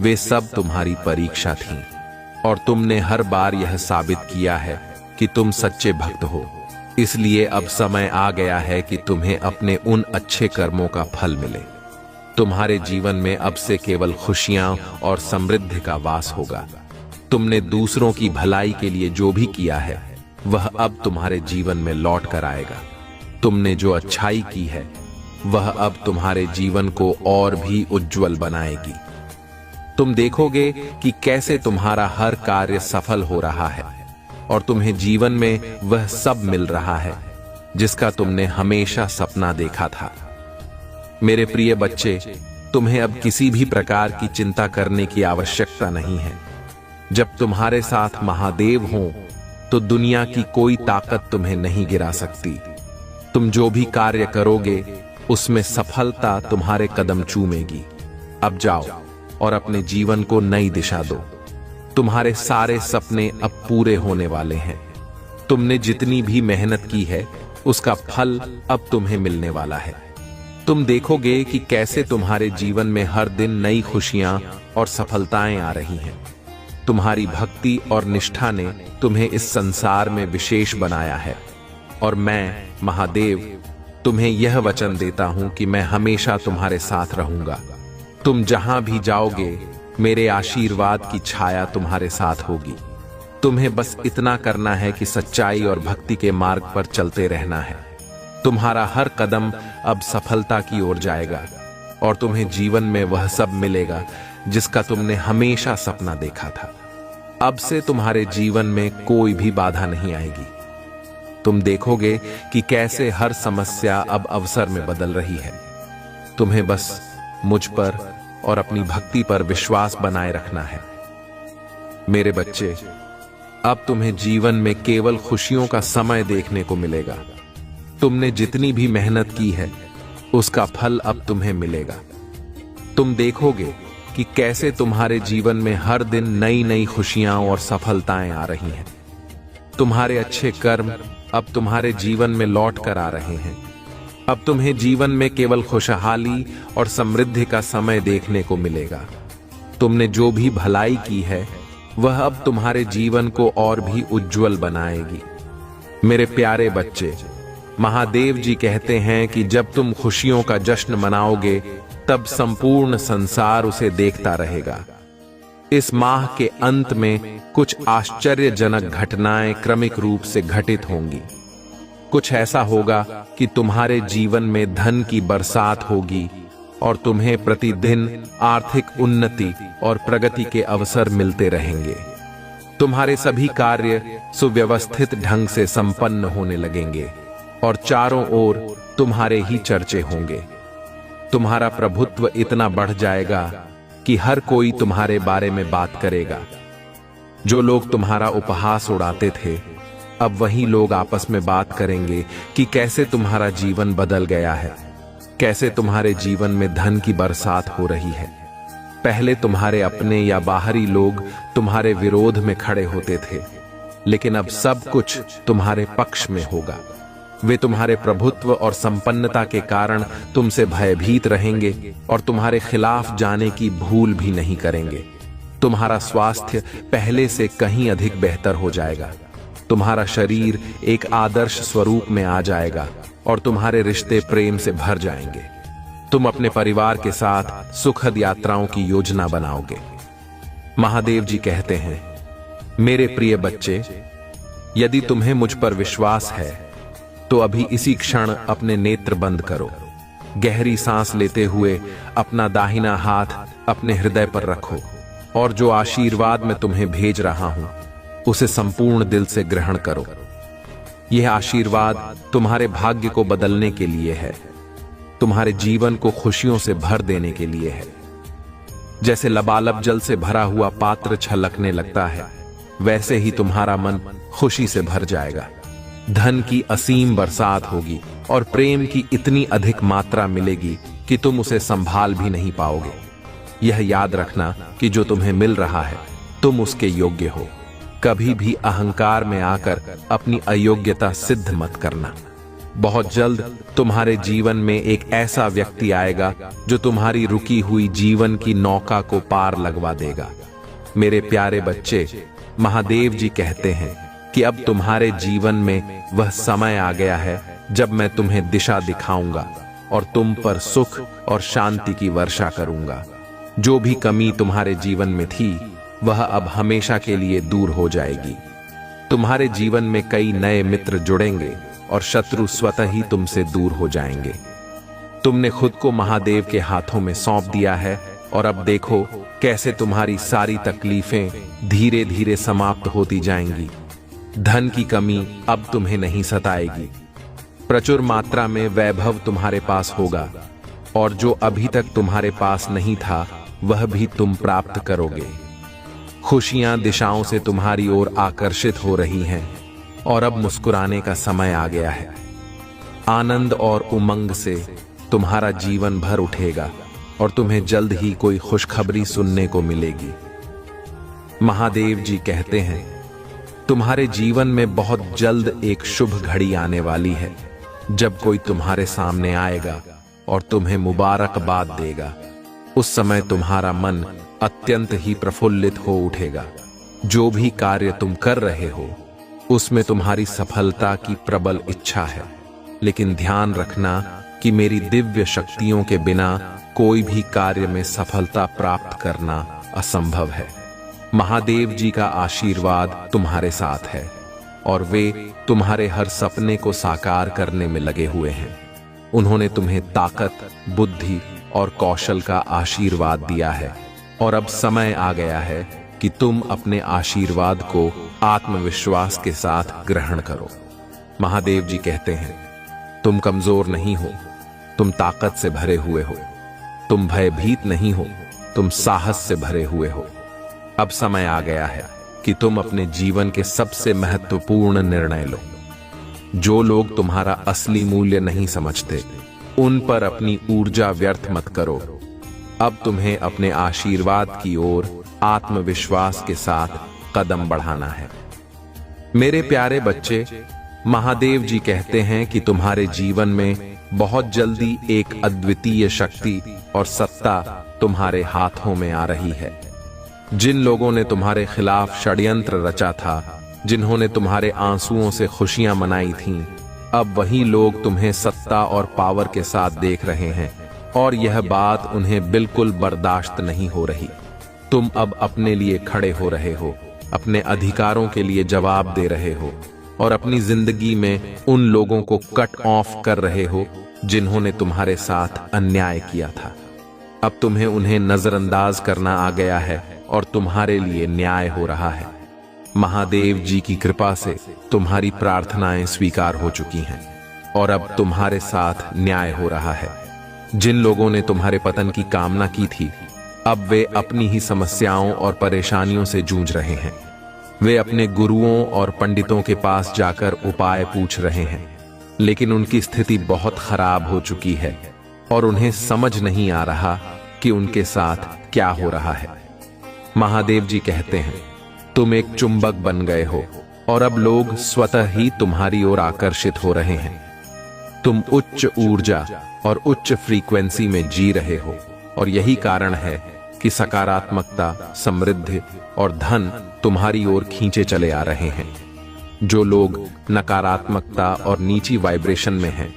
वे सब तुम्हारी परीक्षा थीं, और तुमने हर बार यह साबित किया है कि तुम सच्चे भक्त हो। इसलिए अब समय आ गया है कि तुम्हें अपने उन अच्छे कर्मों का फल मिले। तुम्हारे जीवन में अब से केवल खुशियां और समृद्धि का वास होगा। तुमने दूसरों की भलाई के लिए जो भी किया है, वह अब तुम्हारे जीवन में लौट कर आएगा। तुमने जो अच्छाई की है, वह अब तुम्हारे जीवन को और भी उज्जवल बनाएगी। तुम देखोगे कि कैसे तुम्हारा हर कार्य सफल हो रहा है, और तुम्हें जीवन में वह सब मिल रहा है जिसका तुमने हमेशा सपना देखा था। मेरे प्रिय बच्चे, तुम्हें अब किसी भी प्रकार की चिंता करने की आवश्यकता नहीं है। जब तुम्हारे साथ महादेव हों, तो दुनिया की कोई ताकत तुम्हें नहीं गिरा सकती। तुम जो भी कार्य करोगे, उसमें सफलता तुम्हारे कदम चूमेगी। अब जाओ और अपने जीवन को नई दिशा दो। तुम्हारे सारे सपने अब पूरे होने वाले हैं। तुमने जितनी भी मेहनत की है, उसका फल अब तुम्हें मिलने वाला है। तुम देखोगे कि कैसे तुम्हारे जीवन में हर दिन नई खुशियां और सफलताएं आ रही हैं। तुम्हारी भक्ति और निष्ठा ने तुम्हें इस संसार में विशेष बनाया है, और मैं महादेव तुम्हें यह वचन देता हूं कि मैं हमेशा तुम्हारे साथ रहूंगा। तुम जहां भी जाओगे, मेरे आशीर्वाद की छाया तुम्हारे साथ होगी। तुम्हें बस इतना करना है कि सच्चाई और भक्ति के मार्ग पर चलते रहना है। तुम्हारा हर कदम अब सफलता की ओर जाएगा, और तुम्हें जीवन में वह सब मिलेगा जिसका तुमने हमेशा सपना देखा था। अब से तुम्हारे जीवन में कोई भी बाधा नहीं आएगी। तुम देखोगे कि कैसे हर समस्या अब अवसर में बदल रही है। तुम्हें बस मुझ पर और अपनी भक्ति पर विश्वास बनाए रखना है। मेरे बच्चे, अब तुम्हें जीवन में केवल खुशियों का समय देखने को मिलेगा। तुमने जितनी भी मेहनत की है, उसका फल अब तुम्हें मिलेगा। तुम देखोगे कि कैसे तुम्हारे जीवन में हर दिन नई नई खुशियां और सफलताएं आ रही हैं। तुम्हारे अच्छे कर्म अब तुम्हारे जीवन में लौट कर आ रहे हैं। अब तुम्हें जीवन में केवल खुशहाली और समृद्धि का समय देखने को मिलेगा। तुमने जो भी भलाई की है, वह अब तुम्हारे जीवन को और भी उज्जवल बनाएगी। मेरे प्यारे बच्चे, महादेव जी कहते हैं कि जब तुम खुशियों का जश्न मनाओगे, तब संपूर्ण संसार उसे देखता रहेगा। इस माह के अंत में कुछ आश्चर्यजनक घटनाएं क्रमिक रूप से घटित होंगी। कुछ ऐसा होगा कि तुम्हारे जीवन में धन की बरसात होगी, और तुम्हें प्रतिदिन आर्थिक उन्नति और प्रगति के अवसर मिलते रहेंगे। तुम्हारे सभी कार्य सुव्यवस्थित ढंग से संपन्न होने लगेंगे, और चारों ओर तुम्हारे ही चर्चे होंगे। तुम्हारा प्रभुत्व इतना बढ़ जाएगा कि हर कोई तुम्हारे बारे में बात करेगा। जो लोग तुम्हारा उपहास उड़ाते थे, अब वही लोग आपस में बात करेंगे कि कैसे तुम्हारा जीवन बदल गया है, कैसे तुम्हारे जीवन में धन की बरसात हो रही है। पहले तुम्हारे अपने या बाहरी लोग तुम्हारे विरोध में खड़े होते थे, लेकिन अब सब कुछ तुम्हारे पक्ष में होगा। वे तुम्हारे प्रभुत्व और संपन्नता के कारण तुमसे भयभीत रहेंगे, और तुम्हारे खिलाफ जाने की भूल भी नहीं करेंगे। तुम्हारा स्वास्थ्य पहले से कहीं अधिक बेहतर हो जाएगा। तुम्हारा शरीर एक आदर्श स्वरूप में आ जाएगा, और तुम्हारे रिश्ते प्रेम से भर जाएंगे। तुम अपने परिवार के साथ सुखद यात्राओं की योजना बनाओगे। महादेव जी कहते हैं, मेरे प्रिय बच्चे, यदि तुम्हें मुझ पर विश्वास है, तो अभी इसी क्षण अपने नेत्र बंद करो। गहरी सांस लेते हुए अपना दाहिना हाथ अपने हृदय पर रखो, और जो आशीर्वाद मैं तुम्हें भेज रहा हूं, उसे संपूर्ण दिल से ग्रहण करो। यह आशीर्वाद तुम्हारे भाग्य को बदलने के लिए है, तुम्हारे जीवन को खुशियों से भर देने के लिए है। जैसे लबालब जल से भरा हुआ पात्र छलकने लगता है, वैसे ही तुम्हारा मन खुशी से भर जाएगा। धन की असीम बरसात होगी, और प्रेम की इतनी अधिक मात्रा मिलेगी कि तुम उसे संभाल भी नहीं पाओगे। यह याद रखना कि जो तुम्हें मिल रहा है, तुम उसके योग्य हो। कभी भी अहंकार में आकर अपनी अयोग्यता सिद्ध मत करना। बहुत जल्द तुम्हारे जीवन में एक ऐसा व्यक्ति आएगा जो तुम्हारी रुकी हुई जीवन की नौका को पार लगवा देगा। मेरे प्यारे बच्चे, महादेव जी कहते हैं कि अब तुम्हारे जीवन में वह समय आ गया है जब मैं तुम्हें दिशा दिखाऊंगा और तुम पर सुख और शांति की वर्षा करूंगा। जो भी कमी तुम्हारे जीवन में थी वह अब हमेशा के लिए दूर हो जाएगी। तुम्हारे जीवन में कई नए मित्र जुड़ेंगे और शत्रु स्वतः ही तुमसे दूर हो जाएंगे। तुमने खुद को महादेव के हाथों में सौंप दिया है और अब देखो कैसे तुम्हारी सारी तकलीफें धीरे धीरे समाप्त होती जाएंगी। धन की कमी अब तुम्हें नहीं सताएगी। प्रचुर मात्रा में वैभव तुम्हारे पास होगा और जो अभी तक तुम्हारे पास नहीं था वह भी तुम प्राप्त करोगे। खुशियां दिशाओं से तुम्हारी ओर आकर्षित हो रही हैं और अब मुस्कुराने का समय आ गया है। आनंद और उमंग से तुम्हारा जीवन भर उठेगा और तुम्हें जल्द ही कोई खुशखबरी सुनने को मिलेगी। महादेव जी कहते हैं तुम्हारे जीवन में बहुत जल्द एक शुभ घड़ी आने वाली है जब कोई तुम्हारे सामने आएगा और तुम्हें मुबारकबाद देगा। उस समय तुम्हारा मन अत्यंत ही प्रफुल्लित हो उठेगा। जो भी कार्य तुम कर रहे हो उसमें तुम्हारी सफलता की प्रबल इच्छा है, लेकिन ध्यान रखना कि मेरी दिव्य शक्तियों के बिना कोई भी कार्य में सफलता प्राप्त करना असंभव है। महादेव जी का आशीर्वाद तुम्हारे साथ है और वे तुम्हारे हर सपने को साकार करने में लगे हुए हैं। उन्होंने तुम्हें ताकत, बुद्धि और कौशल का आशीर्वाद दिया है और अब समय आ गया है कि तुम अपने आशीर्वाद को आत्मविश्वास के साथ ग्रहण करो। महादेव जी कहते हैं तुम कमजोर नहीं हो, तुम ताकत से भरे हुए हो। तुम भयभीत नहीं हो, तुम साहस से भरे हुए हो। अब समय आ गया है कि तुम अपने जीवन के सबसे महत्वपूर्ण निर्णय लो। जो लोग तुम्हारा असली मूल्य नहीं समझते उन पर अपनी ऊर्जा व्यर्थ मत करो। अब तुम्हें अपने आशीर्वाद की ओर आत्मविश्वास के साथ कदम बढ़ाना है। मेरे प्यारे बच्चे, महादेव जी कहते हैं कि तुम्हारे जीवन में बहुत जल्दी एक अद्वितीय शक्ति और सत्ता तुम्हारे हाथों में आ रही है। जिन लोगों ने तुम्हारे खिलाफ षड्यंत्र रचा था, जिन्होंने तुम्हारे आंसुओं से खुशियां मनाई थीं, अब वही लोग तुम्हें सत्ता और पावर के साथ देख रहे हैं और यह बात उन्हें बिल्कुल बर्दाश्त नहीं हो रही। तुम अब अपने लिए खड़े हो रहे हो, अपने अधिकारों के लिए जवाब दे रहे हो और अपनी जिंदगी में उन लोगों को कट ऑफ कर रहे हो जिन्होंने तुम्हारे साथ अन्याय किया था। अब तुम्हें उन्हें नजरअंदाज करना आ गया है और तुम्हारे लिए न्याय हो रहा है। महादेव जी की कृपा से तुम्हारी प्रार्थनाएं स्वीकार हो चुकी हैं और अब तुम्हारे साथ न्याय हो रहा है। जिन लोगों ने तुम्हारे पतन की कामना की थी, अब वे अपनी ही समस्याओं और परेशानियों से जूझ रहे हैं। वे अपने गुरुओं और पंडितों के पास जाकर उपाय पूछ रहे हैं, लेकिन उनकी स्थिति बहुत खराब हो चुकी है और उन्हें समझ नहीं आ रहा कि उनके साथ क्या हो रहा है। महादेव जी कहते हैं तुम एक चुंबक बन गए हो और अब लोग स्वतः ही तुम्हारी ओर आकर्षित हो रहे हैं। तुम उच्च ऊर्जा और उच्च फ्रीक्वेंसी में जी रहे हो और यही कारण है कि सकारात्मकता, समृद्धि और धन तुम्हारी ओर खींचे चले आ रहे हैं। जो लोग नकारात्मकता और नीची वाइब्रेशन में हैं,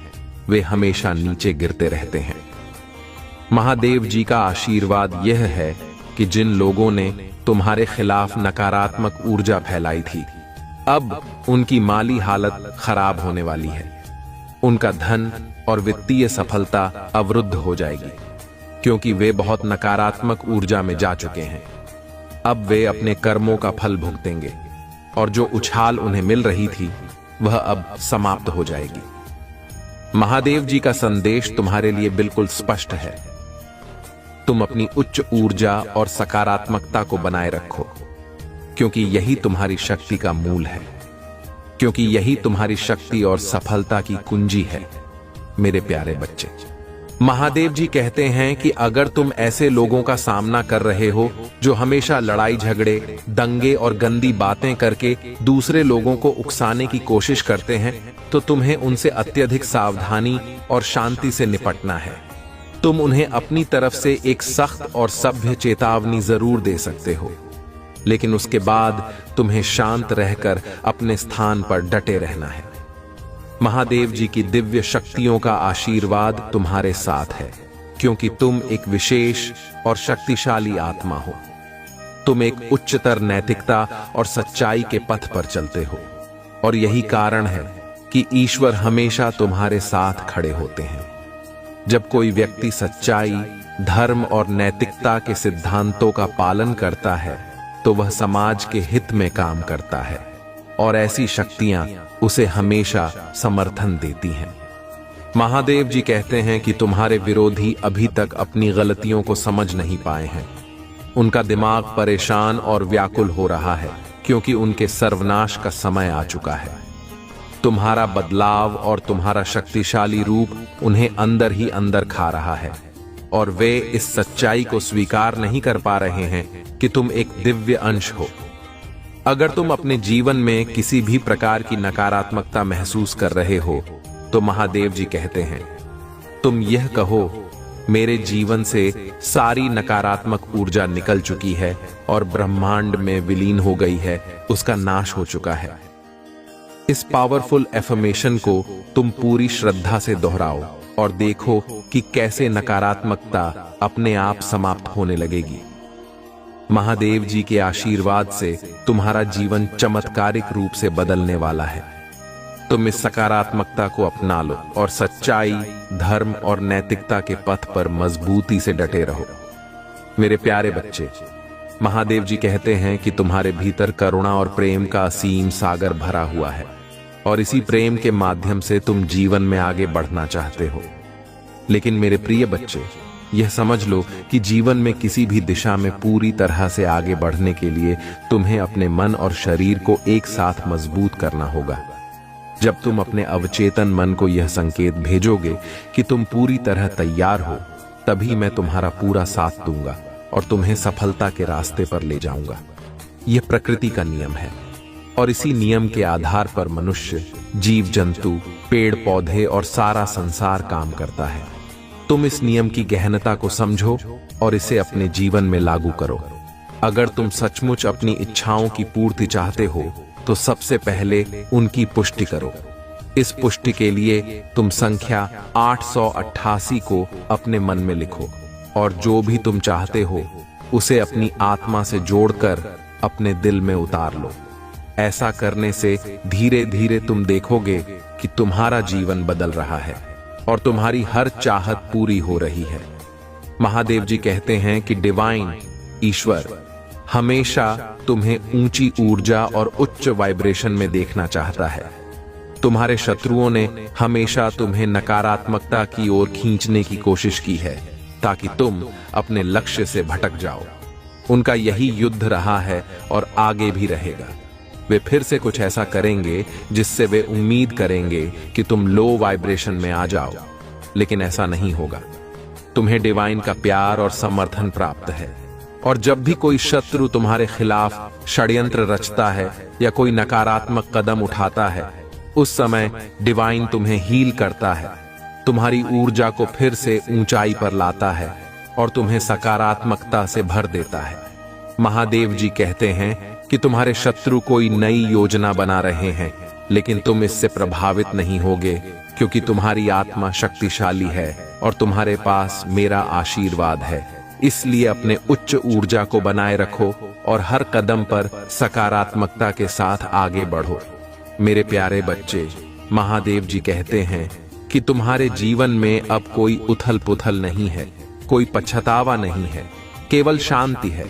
वे हमेशा नीचे गिरते रहते हैं। महादेव जी का आशीर्वाद यह है कि जिन लोगों ने तुम्हारे खिलाफ नकारात्मक ऊर्जा फैलाई थी, अब उनकी माली हालत खराब होने वाली है। उनका धन और वित्तीय सफलता अवरुद्ध हो जाएगी क्योंकि वे बहुत नकारात्मक ऊर्जा में जा चुके हैं। अब वे अपने कर्मों का फल भुगतेंगे और जो उछाल उन्हें मिल रही थी वह अब समाप्त हो जाएगी। महादेव जी का संदेश तुम्हारे लिए बिल्कुल स्पष्ट है। तुम अपनी उच्च ऊर्जा और सकारात्मकता को बनाए रखो क्योंकि यही तुम्हारी शक्ति का मूल है, क्योंकि यही तुम्हारी शक्ति और सफलता की कुंजी है। मेरे प्यारे बच्चे, महादेव जी कहते हैं कि अगर तुम ऐसे लोगों का सामना कर रहे हो जो हमेशा लड़ाई झगड़े, दंगे और गंदी बातें करके दूसरे लोगों को उकसाने की कोशिश करते हैं, तो तुम्हें उनसे अत्यधिक सावधानी और शांति से निपटना है। तुम उन्हें अपनी तरफ से एक सख्त और सभ्य चेतावनी जरूर दे सकते हो, लेकिन उसके बाद तुम्हें शांत रहकर अपने स्थान पर डटे रहना है। महादेव जी की दिव्य शक्तियों का आशीर्वाद तुम्हारे साथ है, क्योंकि तुम एक विशेष और शक्तिशाली आत्मा हो। तुम एक उच्चतर नैतिकता और सच्चाई के पथ पर चलते हो, और यही कारण है कि ईश्वर हमेशा तुम्हारे साथ खड़े होते हैं। जब कोई व्यक्ति सच्चाई, धर्म और नैतिकता के सिद्धांतों का पालन करता है, तो वह समाज के हित में काम करता है, और ऐसी शक्तियां उसे हमेशा समर्थन देती हैं। महादेव जी कहते हैं कि तुम्हारे विरोधी अभी तक अपनी गलतियों को समझ नहीं पाए हैं। उनका दिमाग परेशान और व्याकुल हो रहा है, क्योंकि उनके सर्वनाश का समय आ चुका है। तुम्हारा बदलाव और तुम्हारा शक्तिशाली रूप उन्हें अंदर ही अंदर खा रहा है, और वे इस सच्चाई को स्वीकार नहीं कर पा रहे हैं कि तुम एक दिव्य अंश हो। अगर तुम अपने जीवन में किसी भी प्रकार की नकारात्मकता महसूस कर रहे हो, तो महादेव जी कहते हैं, तुम यह कहो, मेरे जीवन से सारी नकारात्मक ऊर्जा निकल चुकी है और ब्रह्मांड में विलीन हो गई है, उसका नाश हो चुका है। इस पावरफुल एफर्मेशन को तुम पूरी श्रद्धा से दोहराओ और देखो कि कैसे नकारात्मकता अपने आप समाप्त होने लगेगी। महादेव जी के आशीर्वाद से तुम्हारा जीवन चमत्कारिक रूप से बदलने वाला है। तुम इस सकारात्मकता को अपना लो और सच्चाई, धर्म और नैतिकता के पथ पर मजबूती से डटे रहो। मेरे प्यारे बच्चे, महादेव जी कहते हैं कि तुम्हारे भीतर करुणा और प्रेम का असीम सागर भरा हुआ है, और इसी प्रेम के माध्यम से तुम जीवन में आगे बढ़ना चाहते हो। लेकिन मेरे प्रिय बच्चे, यह समझ लो कि जीवन में किसी भी दिशा में पूरी तरह से आगे बढ़ने के लिए तुम्हें अपने मन और शरीर को एक साथ मजबूत करना होगा। जब तुम अपने अवचेतन मन को यह संकेत भेजोगे कि तुम पूरी तरह तैयार हो, तभी मैं तुम्हारा पूरा साथ दूंगा और तुम्हें सफलता के रास्ते पर ले जाऊंगा। यह प्रकृति का नियम है, और इसी नियम के आधार पर मनुष्य, जीव जंतु, पेड़ पौधे और सारा संसार काम करता है। तुम इस नियम की गहनता को समझो और इसे अपने जीवन में लागू करो। अगर तुम सचमुच अपनी इच्छाओं की पूर्ति चाहते हो, तो सबसे पहले उनकी पुष्टि करो। इस पुष्टि के लिए तुम संख्या 888 को अपने मन में लिखो, और जो भी तुम चाहते हो उसे अपनी आत्मा से जोड़कर अपने दिल में उतार लो। ऐसा करने से धीरे धीरे तुम देखोगे कि तुम्हारा जीवन बदल रहा है और तुम्हारी हर चाहत पूरी हो रही है। महादेव जी कहते हैं कि डिवाइन, ईश्वर, हमेशा तुम्हें ऊंची ऊर्जा और उच्च वाइब्रेशन में देखना चाहता है। तुम्हारे शत्रुओं ने हमेशा तुम्हें नकारात्मकता की ओर खींचने की कोशिश की है, ताकि तुम अपने लक्ष्य से भटक जाओ। उनका यही युद्ध रहा है और आगे भी रहेगा। वे फिर से कुछ ऐसा करेंगे जिससे वे उम्मीद करेंगे कि तुम लो वाइब्रेशन में आ जाओ, लेकिन ऐसा नहीं होगा। तुम्हें डिवाइन का प्यार और समर्थन प्राप्त है, और जब भी कोई शत्रु तुम्हारे खिलाफ षड्यंत्र रचता है या कोई नकारात्मक कदम उठाता है, उस समय डिवाइन तुम्हें हील करता है, तुम्हारी ऊर्जा को फिर से ऊंचाई पर लाता है और तुम्हें सकारात्मकता से भर देता है। महादेव जी कहते हैं कि तुम्हारे शत्रु कोई नई योजना बना रहे हैं, लेकिन तुम इससे प्रभावित नहीं होगे, क्योंकि तुम्हारी आत्मा शक्तिशाली है और तुम्हारे पास मेरा आशीर्वाद है। इसलिए अपने उच्च ऊर्जा को बनाए रखो और हर कदम पर सकारात्मकता के साथ आगे बढ़ो। मेरे प्यारे बच्चे, महादेव जी कहते हैं कि तुम्हारे जीवन में अब कोई उथल पुथल नहीं है, कोई पछतावा नहीं है, केवल शांति है।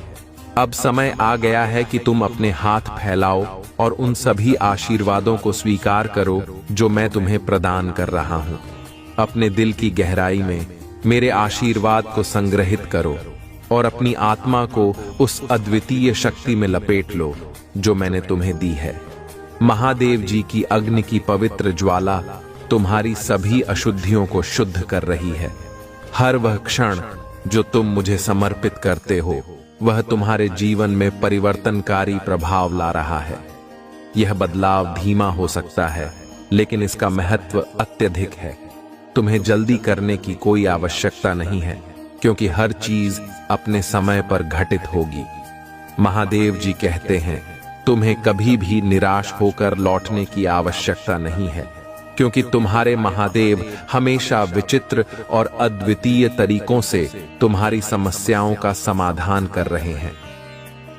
अब समय आ गया है कि तुम अपने हाथ फैलाओ और उन सभी आशीर्वादों को स्वीकार करो जो मैं तुम्हें प्रदान कर रहा हूं। अपने दिल की गहराई में मेरे आशीर्वाद को संग्रहित करो और अपनी आत्मा को उस अद्वितीय शक्ति में लपेट लो जो मैंने तुम्हें दी है। महादेव जी की अग्नि की पवित्र ज्वाला तुम्हारी सभी अशुद्धियों को शुद्ध कर रही है। हर वह क्षण जो तुम मुझे समर्पित करते हो वह तुम्हारे जीवन में परिवर्तनकारी प्रभाव ला रहा है। यह बदलाव धीमा हो सकता है, लेकिन इसका महत्व अत्यधिक है। तुम्हें जल्दी करने की कोई आवश्यकता नहीं है, क्योंकि हर चीज अपने समय पर घटित होगी। महादेव जी कहते हैं, तुम्हें कभी भी निराश होकर लौटने की आवश्यकता नहीं है, क्योंकि तुम्हारे महादेव हमेशा विचित्र और अद्वितीय तरीकों से तुम्हारी समस्याओं का समाधान कर रहे हैं।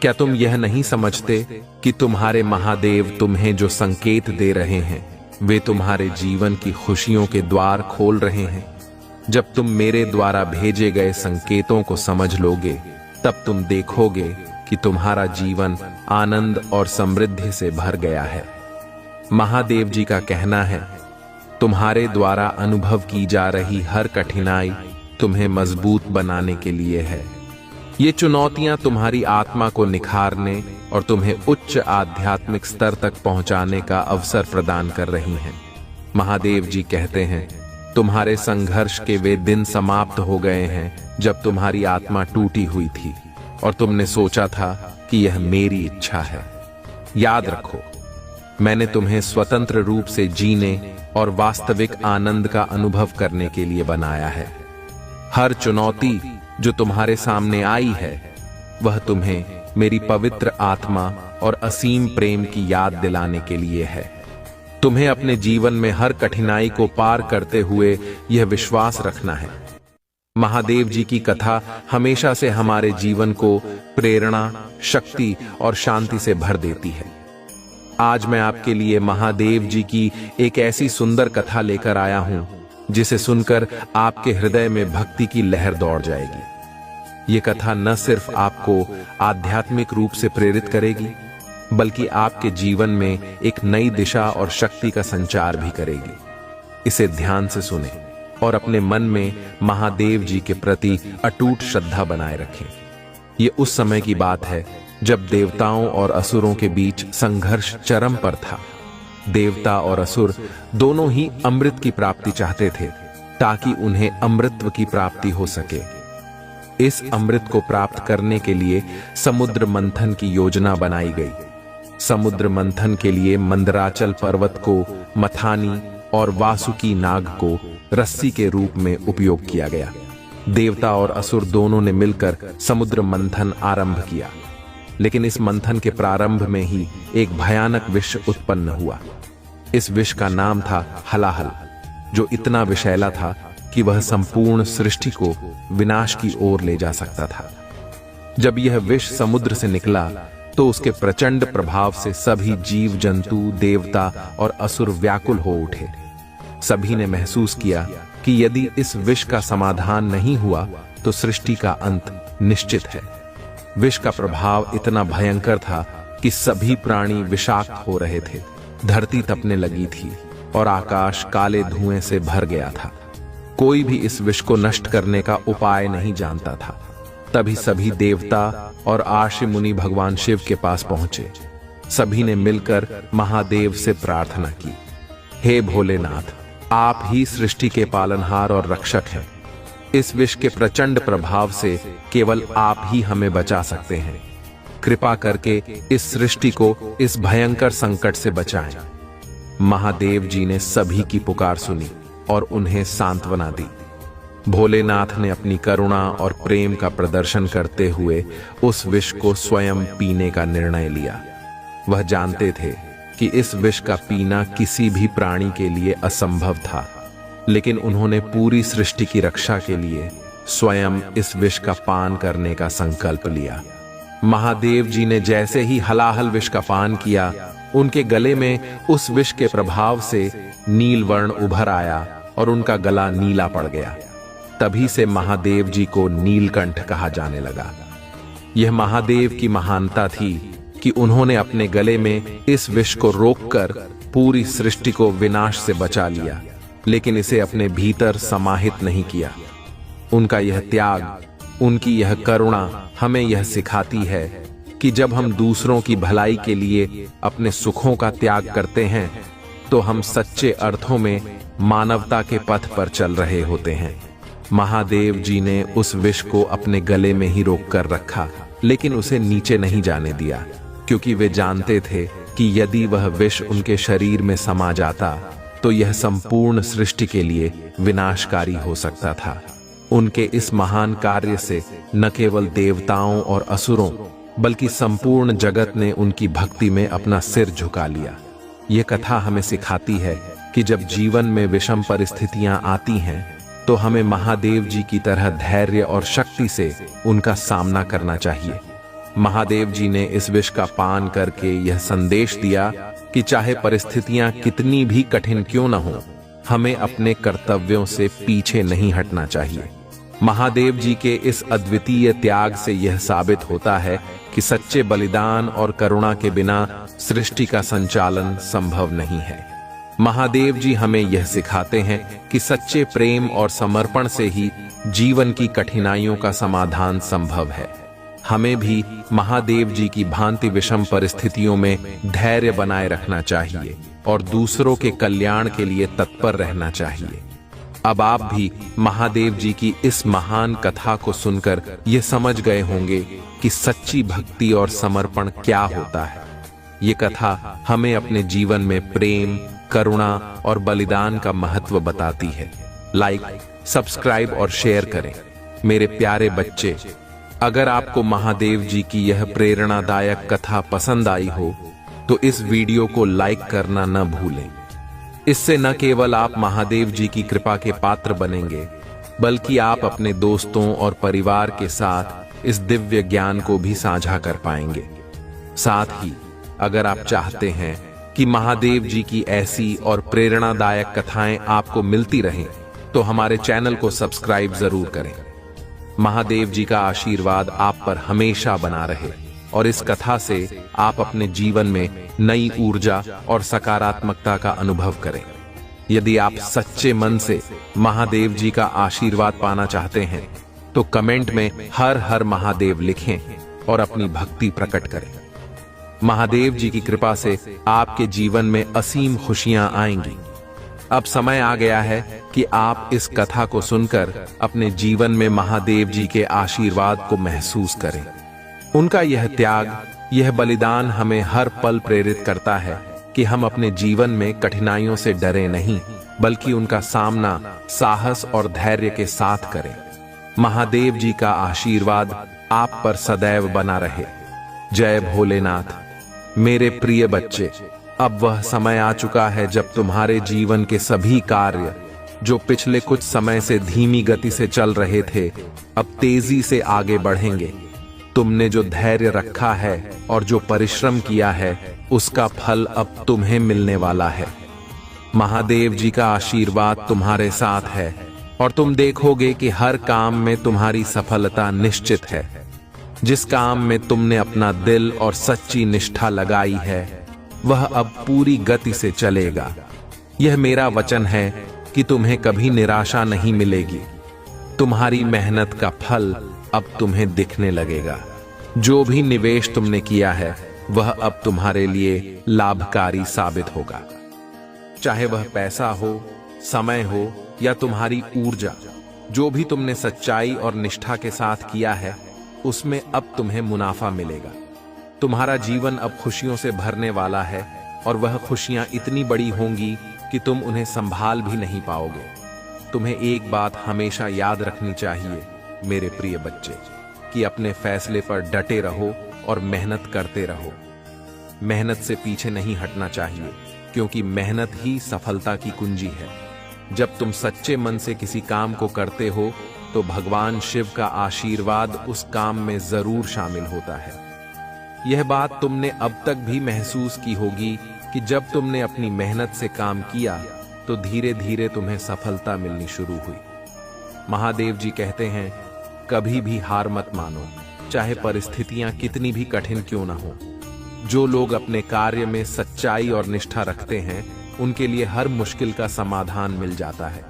क्या तुम यह नहीं समझते कि तुम्हारे महादेव तुम्हें जो संकेत दे रहे हैं वे तुम्हारे जीवन की खुशियों के द्वार खोल रहे हैं? जब तुम मेरे द्वारा भेजे गए संकेतों को समझ लोगे, तब तुम देखोगे कि तुम्हारा जीवन आनंद और समृद्धि से भर गया है। महादेव जी का कहना है, तुम्हारे द्वारा अनुभव की जा रही हर कठिनाई तुम्हें मजबूत बनाने के लिए है। ये चुनौतियां तुम्हारी आत्मा को निखारने और तुम्हें उच्च आध्यात्मिक स्तर तक पहुंचाने का अवसर प्रदान कर रही हैं। महादेव जी कहते हैं, तुम्हारे संघर्ष के वे दिन समाप्त हो गए हैं जब तुम्हारी आत्मा टूटी हुई थी और तुमने सोचा था कि यह मेरी इच्छा है। याद रखो, मैंने तुम्हें स्वतंत्र रूप से जीने और वास्तविक आनंद का अनुभव करने के लिए बनाया है। हर चुनौती जो तुम्हारे सामने आई है वह तुम्हें मेरी पवित्र आत्मा और असीम प्रेम की याद दिलाने के लिए है। तुम्हें अपने जीवन में हर कठिनाई को पार करते हुए यह विश्वास रखना है। महादेव जी की कथा हमेशा से हमारे जीवन को प्रेरणा, शक्ति और शांति से भर देती है। आज मैं आपके लिए महादेव जी की एक ऐसी सुंदर कथा लेकर आया हूं जिसे सुनकर आपके हृदय में भक्ति की लहर दौड़ जाएगी। ये कथा न सिर्फ आपको आध्यात्मिक रूप से प्रेरित करेगी, बल्कि आपके जीवन में एक नई दिशा और शक्ति का संचार भी करेगी। इसे ध्यान से सुनें और अपने मन में महादेव जी के प्रति अटूट श्रद्धा बनाए रखें। ये उस समय की बात है जब देवताओं और असुरों के बीच संघर्ष चरम पर था। देवता और असुर दोनों ही अमृत की प्राप्ति चाहते थे ताकि उन्हें अमृतत्व की प्राप्ति हो सके। इस अमृत को प्राप्त करने के लिए समुद्र मंथन की योजना बनाई गई। समुद्र मंथन के लिए मंदराचल पर्वत को मथानी और वासुकी नाग को रस्सी के रूप में उपयोग किया गया। देवता और असुर दोनों ने मिलकर समुद्र मंथन आरंभ किया, लेकिन इस मंथन के प्रारंभ में ही एक भयानक विष उत्पन्न हुआ। इस विष का नाम था हलाहल, जो इतना विषैला था कि वह संपूर्ण सृष्टि को विनाश की ओर ले जा सकता था। जब यह विष समुद्र से निकला तो उसके प्रचंड प्रभाव से सभी जीव जंतु, देवता और असुर व्याकुल हो उठे। सभी ने महसूस किया कि यदि इस विष का समाधान नहीं हुआ तो सृष्टि का अंत निश्चित है। विष का प्रभाव इतना भयंकर था कि सभी प्राणी विषाक्त हो रहे थे। धरती तपने लगी थी और आकाश काले धुएं से भर गया था। कोई भी इस विष को नष्ट करने का उपाय नहीं जानता था। तभी सभी देवता और आर्षि मुनि भगवान शिव के पास पहुंचे। सभी ने मिलकर महादेव से प्रार्थना की, हे भोलेनाथ, आप ही सृष्टि के पालनहार और रक्षक हैं। इस विष के प्रचंड प्रभाव से केवल आप ही हमें बचा सकते हैं। कृपा करके इस सृष्टि को इस भयंकर संकट से बचाएं। महादेव जी ने सभी की पुकार सुनी और उन्हें सांत्वना दी। भोलेनाथ ने अपनी करुणा और प्रेम का प्रदर्शन करते हुए उस विष को स्वयं पीने का निर्णय लिया। वह जानते थे कि इस विष का पीना किसी भी प्राणी के लिए असंभव था, लेकिन उन्होंने पूरी सृष्टि की रक्षा के लिए स्वयं इस विष का पान करने का संकल्प लिया। महादेव जी ने जैसे ही हलाहल विष का पान किया, उनके गले में उस विष के प्रभाव से नील वर्ण उभर आया और उनका गला नीला पड़ गया। तभी से महादेव जी को नीलकंठ कहा जाने लगा। यह महादेव की महानता थी कि उन्होंने अपने गले में इस विष को रोककर पूरी सृष्टि को विनाश से बचा लिया, लेकिन इसे अपने भीतर समाहित नहीं किया। उनका यह त्याग, उनकी यह करुणा हमें यह सिखाती है कि जब हम दूसरों की भलाई के लिए अपने सुखों का त्याग करते हैं तो हम सच्चे अर्थों में मानवता के पथ पर चल रहे होते हैं। महादेव जी ने उस विष को अपने गले में ही रोक कर रखा, लेकिन उसे नीचे नहीं जाने दिया, क्योंकि वे जानते थे कि यदि वह विष उनके शरीर में समा जाता तो यह संपूर्ण सृष्टि के लिए विनाशकारी हो सकता था। उनके इस महान कार्य से न केवल देवताओं और असुरों बल्कि संपूर्ण जगत ने उनकी भक्ति में अपना सिर झुका लिया। ये कथा हमें सिखाती है कि जब जीवन में विषम परिस्थितियां आती हैं तो हमें महादेव जी की तरह धैर्य और शक्ति से उनका सामना करना चाहिए। महादेव जी ने इस विष का पान करके यह संदेश दिया कि चाहे परिस्थितियां कितनी भी कठिन क्यों न हो, हमें अपने कर्तव्यों से पीछे नहीं हटना चाहिए। महादेव जी के इस अद्वितीय त्याग से यह साबित होता है कि सच्चे बलिदान और करुणा के बिना सृष्टि का संचालन संभव नहीं है। महादेव जी हमें यह सिखाते हैं कि सच्चे प्रेम और समर्पण से ही जीवन की कठिनाइयों का समाधान संभव है। हमें भी महादेव जी की भांति विषम परिस्थितियों में धैर्य बनाए रखना चाहिए और दूसरों के कल्याण के लिए तत्पर रहना चाहिए। अब आप भी महादेव जी की इस महान कथा को सुनकर ये समझ गए होंगे कि सच्ची भक्ति और समर्पण क्या होता है। ये कथा हमें अपने जीवन में प्रेम, करुणा और बलिदान का महत्व बताती है। लाइक, सब्सक्राइब और शेयर करें। मेरे प्यारे बच्चे, अगर आपको महादेव जी की यह प्रेरणादायक कथा पसंद आई हो तो इस वीडियो को लाइक करना न भूलें। इससे न केवल आप महादेव जी की कृपा के पात्र बनेंगे, बल्कि आप अपने दोस्तों और परिवार के साथ इस दिव्य ज्ञान को भी साझा कर पाएंगे। साथ ही अगर आप चाहते हैं कि महादेव जी की ऐसी और प्रेरणादायक कथाएं आपको मिलती रहें, तो हमारे चैनल को सब्सक्राइब जरूर करें। महादेव जी का आशीर्वाद आप पर हमेशा बना रहे और इस कथा से आप अपने जीवन में नई ऊर्जा और सकारात्मकता का अनुभव करें। यदि आप सच्चे मन से महादेव जी का आशीर्वाद पाना चाहते हैं तो कमेंट में हर हर महादेव लिखें और अपनी भक्ति प्रकट करें। महादेव जी की कृपा से आपके जीवन में असीम खुशियां आएंगी। अब समय आ गया है कि आप इस कथा को सुनकर अपने जीवन में महादेव जी के आशीर्वाद को महसूस करें। उनका यह त्याग, यह बलिदान हमें हर पल प्रेरित करता है कि हम अपने जीवन में कठिनाइयों से डरे नहीं, बल्कि उनका सामना साहस और धैर्य के साथ करें। महादेव जी का आशीर्वाद आप पर सदैव बना रहे। जय भोलेनाथ। मेरे प्रिय बच्चे, अब वह समय आ चुका है जब तुम्हारे जीवन के सभी कार्य जो पिछले कुछ समय से धीमी गति से चल रहे थे, अब तेजी से आगे बढ़ेंगे। तुमने जो धैर्य रखा है और जो परिश्रम किया है, उसका फल अब तुम्हें मिलने वाला है। महादेव जी का आशीर्वाद तुम्हारे साथ है और तुम देखोगे कि हर काम में तुम्हारी सफलता निश्चित है। जिस काम में तुमने अपना दिल और सच्ची निष्ठा लगाई है, वह अब पूरी गति से चलेगा। यह मेरा वचन है कि तुम्हें कभी निराशा नहीं मिलेगी। तुम्हारी मेहनत का फल अब तुम्हें दिखने लगेगा। जो भी निवेश तुमने किया है, वह अब तुम्हारे लिए लाभकारी साबित होगा। चाहे वह पैसा हो, समय हो या तुम्हारी ऊर्जा, जो भी तुमने सच्चाई और निष्ठा के साथ किया है, उसमें अब तुम्हें मुनाफा मिलेगा। तुम्हारा जीवन अब खुशियों से भरने वाला है और वह खुशियां इतनी बड़ी होंगी कि तुम उन्हें संभाल भी नहीं पाओगे। तुम्हें एक बात हमेशा याद रखनी चाहिए मेरे प्रिय बच्चे, कि अपने फैसले पर डटे रहो और मेहनत करते रहो। मेहनत से पीछे नहीं हटना चाहिए, क्योंकि मेहनत ही सफलता की कुंजी है। जब तुम सच्चे मन से किसी काम को करते हो तो भगवान शिव का आशीर्वाद उस काम में जरूर शामिल होता है। यह बात तुमने अब तक भी महसूस की होगी कि जब तुमने अपनी मेहनत से काम किया तो धीरे धीरे तुम्हें सफलता मिलनी शुरू हुई। महादेव जी कहते हैं, कभी भी हार मत मानो, चाहे परिस्थितियां कितनी भी कठिन क्यों ना हो। जो लोग अपने कार्य में सच्चाई और निष्ठा रखते हैं, उनके लिए हर मुश्किल का समाधान मिल जाता है।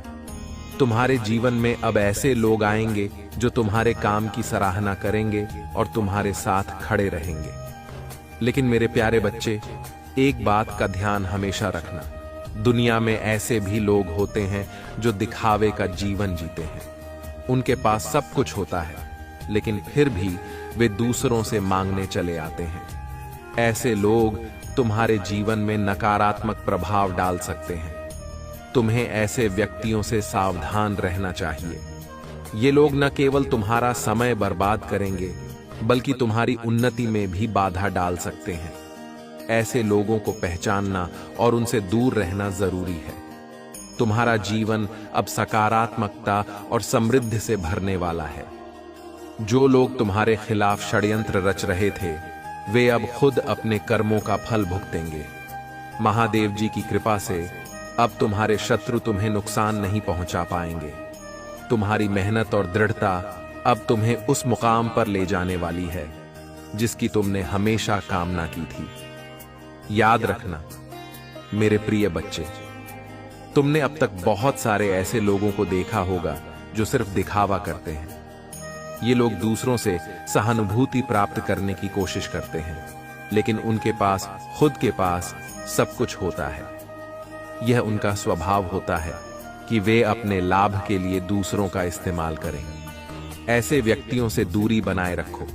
तुम्हारे जीवन में अब ऐसे लोग आएंगे जो तुम्हारे काम की सराहना करेंगे और तुम्हारे साथ खड़े रहेंगे। लेकिन मेरे प्यारे बच्चे, एक बात का ध्यान हमेशा रखना, दुनिया में ऐसे भी लोग होते हैं जो दिखावे का जीवन जीते हैं। उनके पास सब कुछ होता है, लेकिन फिर भी वे दूसरों से मांगने चले आते हैं। ऐसे लोग तुम्हारे जीवन में नकारात्मक प्रभाव डाल सकते हैं। तुम्हें ऐसे व्यक्तियों से सावधान रहना चाहिए। ये लोग न केवल तुम्हारा समय बर्बाद करेंगे, बल्कि तुम्हारी उन्नति में भी बाधा डाल सकते हैं। ऐसे लोगों को पहचानना और उनसे दूर रहना जरूरी है। तुम्हारा जीवन अब सकारात्मकता और समृद्धि से भरने वाला है। जो लोग तुम्हारे खिलाफ षड्यंत्र रच रहे थे, वे अब खुद अपने कर्मों का फल भुगतेंगे। महादेव जी की कृपा से अब तुम्हारे शत्रु तुम्हें नुकसान नहीं पहुंचा पाएंगे। तुम्हारी मेहनत और दृढ़ता अब तुम्हें उस मुकाम पर ले जाने वाली है जिसकी तुमने हमेशा कामना की थी। याद रखना मेरे प्रिय बच्चे, तुमने अब तक बहुत सारे ऐसे लोगों को देखा होगा जो सिर्फ दिखावा करते हैं। ये लोग दूसरों से सहानुभूति प्राप्त करने की कोशिश करते हैं, लेकिन उनके पास खुद के पास सब कुछ होता है। यह उनका स्वभाव होता है कि वे अपने लाभ के लिए दूसरों का इस्तेमाल करें। ऐसे व्यक्तियों से दूरी बनाए रखो,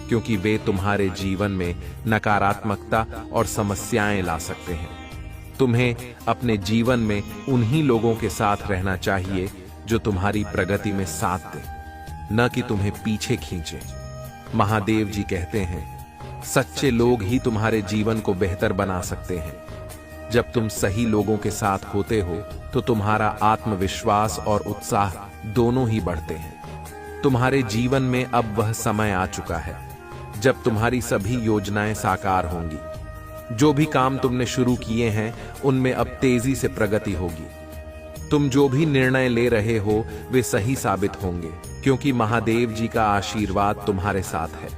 क्योंकि वे तुम्हारे जीवन में नकारात्मकता और समस्याएं ला सकते हैं। तुम्हें अपने जीवन में उन्हीं लोगों के साथ रहना चाहिए जो तुम्हारी प्रगति में साथ दें, न कि तुम्हें पीछे खींचे। महादेव जी कहते हैं, सच्चे लोग ही तुम्हारे जीवन को बेहतर बना सकते हैं। जब तुम सही लोगों के साथ होते हो तो तुम्हारा आत्मविश्वास और उत्साह दोनों ही बढ़ते हैं। तुम्हारे जीवन में अब वह समय आ चुका है जब तुम्हारी सभी योजनाएं साकार होंगी। जो भी काम तुमने शुरू किए हैं उनमें अब तेजी से प्रगति होगी। तुम जो भी निर्णय ले रहे हो वे सही साबित होंगे, क्योंकि महादेव जी का आशीर्वाद तुम्हारे साथ है।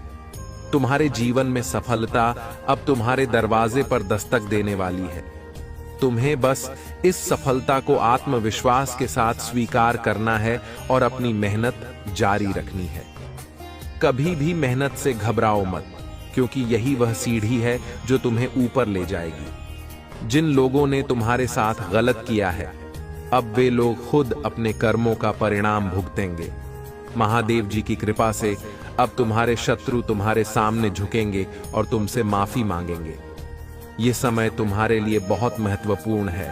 तुम्हारे जीवन में सफलता अब तुम्हारे दरवाजे पर दस्तक देने वाली है। तुम्हें बस इस सफलता को आत्मविश्वास के साथ स्वीकार करना है और अपनी मेहनत जारी रखनी है। कभी भी मेहनत से घबराओ मत, क्योंकि यही वह सीढ़ी है जो तुम्हें ऊपर ले जाएगी। जिन लोगों ने तुम्हारे साथ गलत किया है, अब वे लोग खुद अपने कर्मों का परिणाम भुगतेंगे। महादेव जी की कृपा से अब तुम्हारे शत्रु तुम्हारे सामने झुकेंगे और तुमसे माफी मांगेंगे। ये समय तुम्हारे लिए बहुत महत्वपूर्ण है,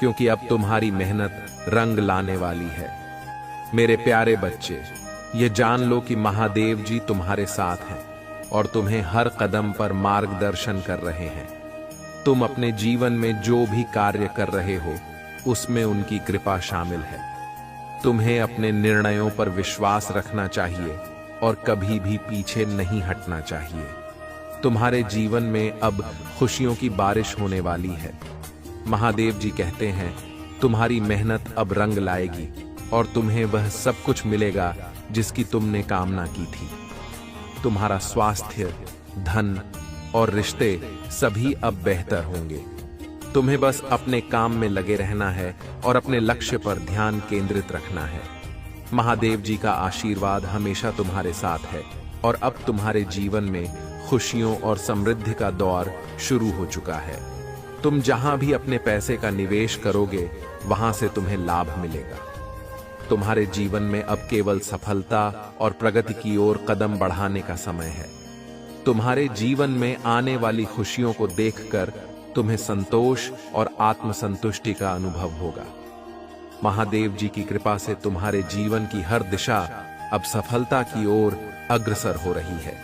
क्योंकि अब तुम्हारी मेहनत रंग लाने वाली है। मेरे प्यारे बच्चे, ये जान लो कि महादेव जी तुम्हारे साथ हैं और तुम्हें हर कदम पर मार्गदर्शन कर रहे हैं। तुम अपने जीवन में जो भी कार्य कर रहे हो उसमें उनकी कृपा शामिल है। तुम्हें अपने निर्णयों पर विश्वास रखना चाहिए और कभी भी पीछे नहीं हटना चाहिए। तुम्हारे जीवन में अब खुशियों की बारिश होने वाली है। महादेव जी कहते हैं, तुम्हारी मेहनत अब रंग लाएगी और तुम्हें वह सब कुछ मिलेगा जिसकी तुमने कामना की थी। तुम्हारा स्वास्थ्य, धन और रिश्ते सभी अब बेहतर होंगे। तुम्हें बस अपने काम में लगे रहना है और अपने लक्ष्य पर ध्यान केंद्रित रखना है। महादेव जी का आशीर्वाद हमेशा तुम्हारे साथ है और अब तुम्हारे जीवन में खुशियों और समृद्धि का दौर शुरू हो चुका है। तुम जहां भी अपने पैसे का निवेश करोगे, वहां से तुम्हें लाभ मिलेगा। तुम्हारे जीवन में अब केवल सफलता और प्रगति की ओर कदम बढ़ाने का समय है। तुम्हारे जीवन में आने वाली खुशियों को देखकर तुम्हें संतोष और आत्मसंतुष्टि का अनुभव होगा। महादेव जी की कृपा से तुम्हारे जीवन की हर दिशा अब सफलता की ओर अग्रसर हो रही है।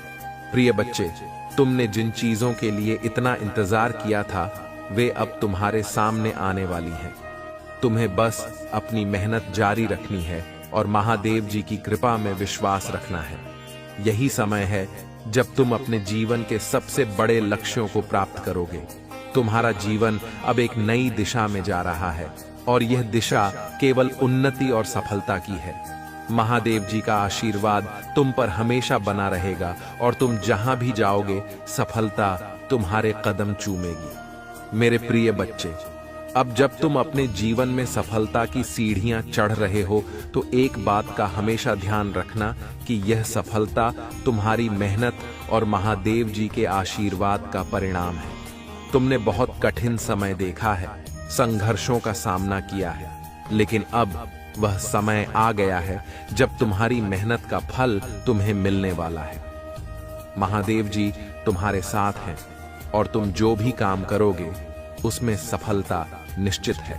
प्रिय बच्चे, तुमने जिन चीजों के लिए इतना इंतजार किया था, वे अब तुम्हारे सामने आने वाली हैं। तुम्हें बस अपनी मेहनत जारी रखनी है और महादेव जी की कृपा में विश्वास रखना है। यही समय है जब तुम अपने जीवन के सबसे बड़े लक्ष्यों को प्राप्त करोगे। तुम्हारा जीवन अब एक नई दिशा में जा रहा है और यह दिशा केवल उन्नति और सफलता की है। महादेव जी का आशीर्वाद तुम पर हमेशा बना रहेगा और तुम जहां भी जाओगे, सफलता तुम्हारे कदम चूमेगी। मेरे प्रिय बच्चे, अब जब तुम अपने जीवन में सफलता की सीढ़ियां चढ़ रहे हो, तो एक बात का हमेशा ध्यान रखना कि यह सफलता तुम्हारी मेहनत और महादेव जी के आशीर्वाद का परिणाम है। तुमने बहुत कठिन समय देखा है, संघर्षों का सामना किया है, लेकिन अब वह समय आ गया है जब तुम्हारी मेहनत का फल तुम्हें मिलने वाला है। महादेव जी तुम्हारे साथ हैं और तुम जो भी काम करोगे उसमें सफलता निश्चित है।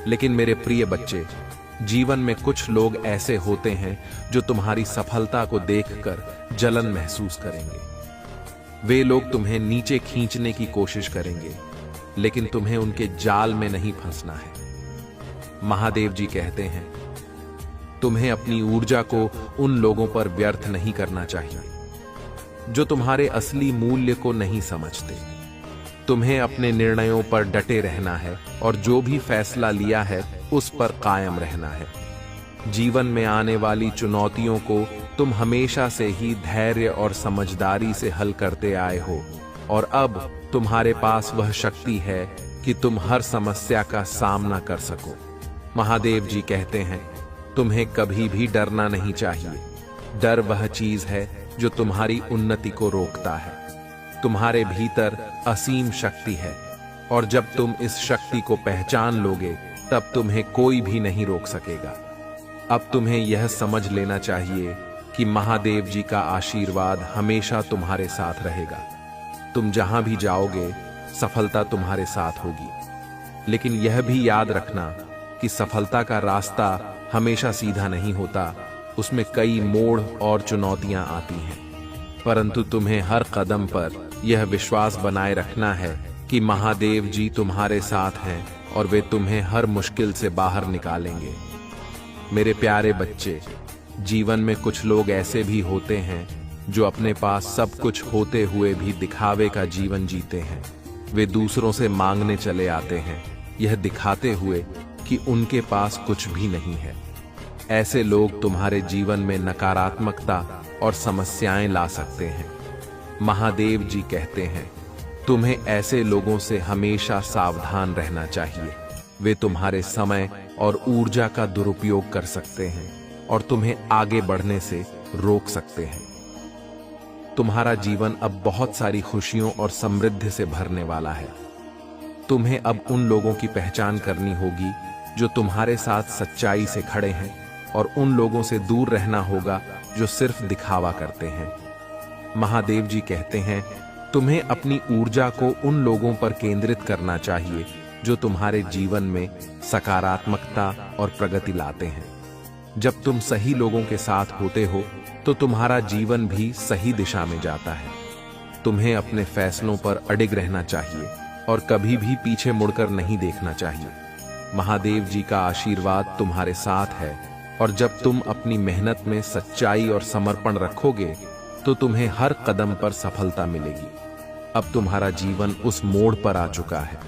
लेकिन मेरे प्रिय बच्चे, जीवन में कुछ लोग ऐसे होते हैं जो तुम्हारी सफलता को देखकर जलन महसूस करेंगे। वे लोग तुम्हें नीचे खींचने की कोशिश करेंगे, लेकिन तुम्हें उनके जाल में नहीं फंसना है। महादेव जी कहते हैं, तुम्हें अपनी ऊर्जा को उन लोगों पर व्यर्थ नहीं करना चाहिए जो तुम्हारे असली मूल्य को नहीं समझते। तुम्हें अपने निर्णयों पर डटे रहना है और जो भी फैसला लिया है उस पर कायम रहना है। जीवन में आने वाली चुनौतियों को तुम हमेशा से ही धैर्य और समझदारी से हल करते आए हो और अब तुम्हारे पास वह शक्ति है कि तुम हर समस्या का सामना कर सको। महादेव जी कहते हैं, तुम्हें कभी भी डरना नहीं चाहिए। डर वह चीज है जो तुम्हारी उन्नति को रोकता है। तुम्हारे भीतर असीम शक्ति है और जब तुम इस शक्ति को पहचान लोगे तब तुम्हें कोई भी नहीं रोक सकेगा। अब तुम्हें यह समझ लेना चाहिए कि महादेव जी का आशीर्वाद हमेशा तुम्हारे साथ रहेगा। तुम जहां भी जाओगे सफलता तुम्हारे साथ होगी। लेकिन यह भी याद रखना कि सफलता का रास्ता हमेशा सीधा नहीं होता, उसमें कई मोड़ और चुनौतियां आती हैं। परंतु तुम्हें हर कदम पर यह विश्वास बनाए रखना है कि महादेव जी तुम्हारे साथ हैं और वे तुम्हें हर मुश्किल से बाहर निकालेंगे। मेरे प्यारे बच्चे, जीवन में कुछ लोग ऐसे भी होते हैं जो अपने पास सब कुछ होते हुए भी दिखावे का जीवन जीते हैं। वे दूसरों से मांगने चले आते हैं, यह दिखाते हुए कि उनके पास कुछ भी नहीं है। ऐसे लोग तुम्हारे जीवन में नकारात्मकता और समस्याएं ला सकते हैं। महादेव जी कहते हैं, तुम्हें ऐसे लोगों से हमेशा सावधान रहना चाहिए। वे तुम्हारे समय और ऊर्जा का दुरुपयोग कर सकते हैं और तुम्हें आगे बढ़ने से रोक सकते हैं। तुम्हारा जीवन अब बहुत सारी खुशियों और समृद्धि से भरने वाला है। तुम्हें अब उन लोगों की पहचान करनी होगी जो तुम्हारे साथ सच्चाई से खड़े हैं और उन लोगों से दूर रहना होगा जो सिर्फ दिखावा करते हैं। महादेव जी कहते हैं, तुम्हें अपनी ऊर्जा को उन लोगों पर केंद्रित करना चाहिए जो तुम्हारे जीवन में सकारात्मकता और प्रगति लाते हैं। जब तुम सही लोगों के साथ होते हो तो तुम्हारा जीवन भी सही दिशा में जाता है। तुम्हें अपने फैसलों पर अडिग रहना चाहिए और कभी भी पीछे मुड़कर नहीं देखना चाहिए। महादेव जी का आशीर्वाद तुम्हारे साथ है और जब तुम अपनी मेहनत में सच्चाई और समर्पण रखोगे तो तुम्हें हर कदम पर सफलता मिलेगी। अब तुम्हारा जीवन उस मोड़ पर आ चुका है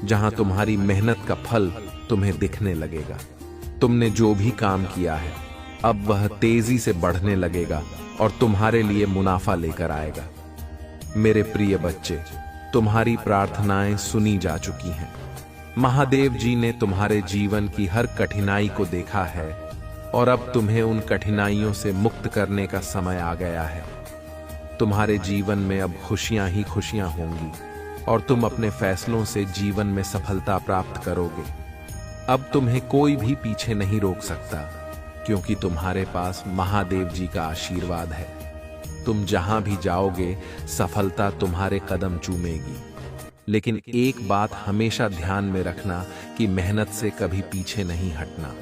जहां तुम्हारी मेहनत का फल तुम्हें दिखने लगेगा। तुमने जो भी काम किया है अब वह तेजी से बढ़ने लगेगा और तुम्हारे लिए मुनाफा लेकर आएगा। मेरे प्रिय बच्चे, तुम्हारी प्रार्थनाएं सुनी जा चुकी हैं। महादेव जी ने तुम्हारे जीवन की हर कठिनाई को देखा है और अब तुम्हें उन कठिनाइयों से मुक्त करने का समय आ गया है। तुम्हारे जीवन में अब खुशियां ही खुशियां होंगी और तुम अपने फैसलों से जीवन में सफलता प्राप्त करोगे। अब तुम्हें कोई भी पीछे नहीं रोक सकता क्योंकि तुम्हारे पास महादेव जी का आशीर्वाद है। तुम जहां भी जाओगे सफलता तुम्हारे कदम चूमेगी। लेकिन एक बात हमेशा ध्यान में रखना कि मेहनत से कभी पीछे नहीं हटना।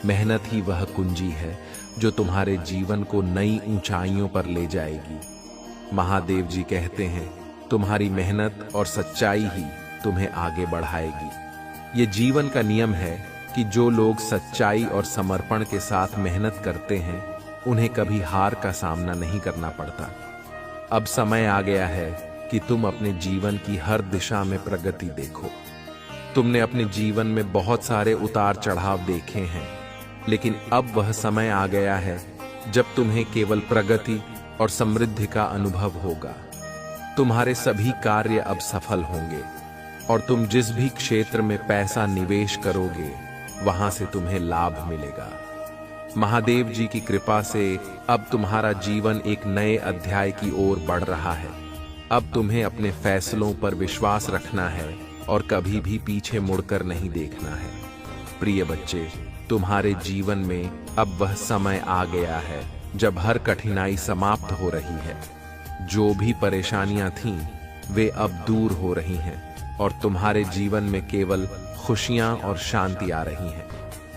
मेहनत ही वह कुंजी है जो तुम्हारे जीवन को नई ऊंचाइयों पर ले जाएगी। महादेव जी कहते हैं, तुम्हारी मेहनत और सच्चाई ही तुम्हें आगे बढ़ाएगी। ये जीवन का नियम है कि जो लोग सच्चाई और समर्पण के साथ मेहनत करते हैं उन्हें कभी हार का सामना नहीं करना पड़ता। अब समय आ गया है कि तुम अपने जीवन की हर दिशा में प्रगति देखो। तुमने अपने जीवन में बहुत सारे उतार चढ़ाव देखे हैं, लेकिन अब वह समय आ गया है जब तुम्हें केवल प्रगति और समृद्धि का अनुभव होगा। तुम्हारे सभी कार्य अब सफल होंगे और तुम जिस भी क्षेत्र में पैसा निवेश करोगे वहां से तुम्हें लाभ मिलेगा। महादेव जी की कृपा से अब तुम्हारा जीवन एक नए अध्याय की ओर बढ़ रहा है। अब तुम्हें अपने फैसलों पर विश्वास रखना है और कभी भी पीछे मुड़कर नहीं देखना है। प्रिय बच्चे, तुम्हारे जीवन में अब वह समय आ गया है जब हर कठिनाई समाप्त हो रही है। जो भी परेशानियां थीं, वे अब दूर हो रही हैं और तुम्हारे जीवन में केवल खुशियां और शांति आ रही हैं।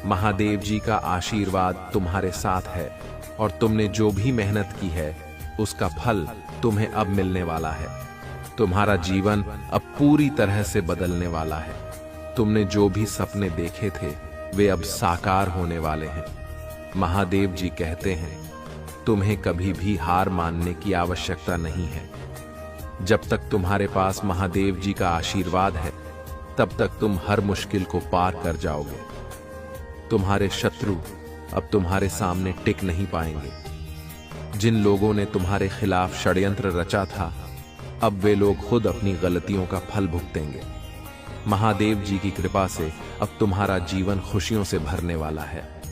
महादेव जी का आशीर्वाद तुम्हारे साथ है और तुमने जो भी मेहनत की है उसका फल तुम्हें अब मिलने वाला है। तुम्हारा जीवन अब पूरी तरह से बदलने वाला है। तुमने जो भी सपने देखे थे वे अब साकार होने वाले हैं। महादेव जी कहते हैं, तुम्हें कभी भी हार मानने की आवश्यकता नहीं है। जब तक तुम्हारे पास महादेव जी का आशीर्वाद है, तब तक तुम हर मुश्किल को पार कर जाओगे। तुम्हारे शत्रु अब तुम्हारे सामने टिक नहीं पाएंगे। जिन लोगों ने तुम्हारे खिलाफ षड्यंत्र रचा था, अब वे लोग खुद अपनी गलतियों का फल भुगतेंगे। महादेव जी की कृपा से अब तुम्हारा जीवन खुशियों से भरने वाला है।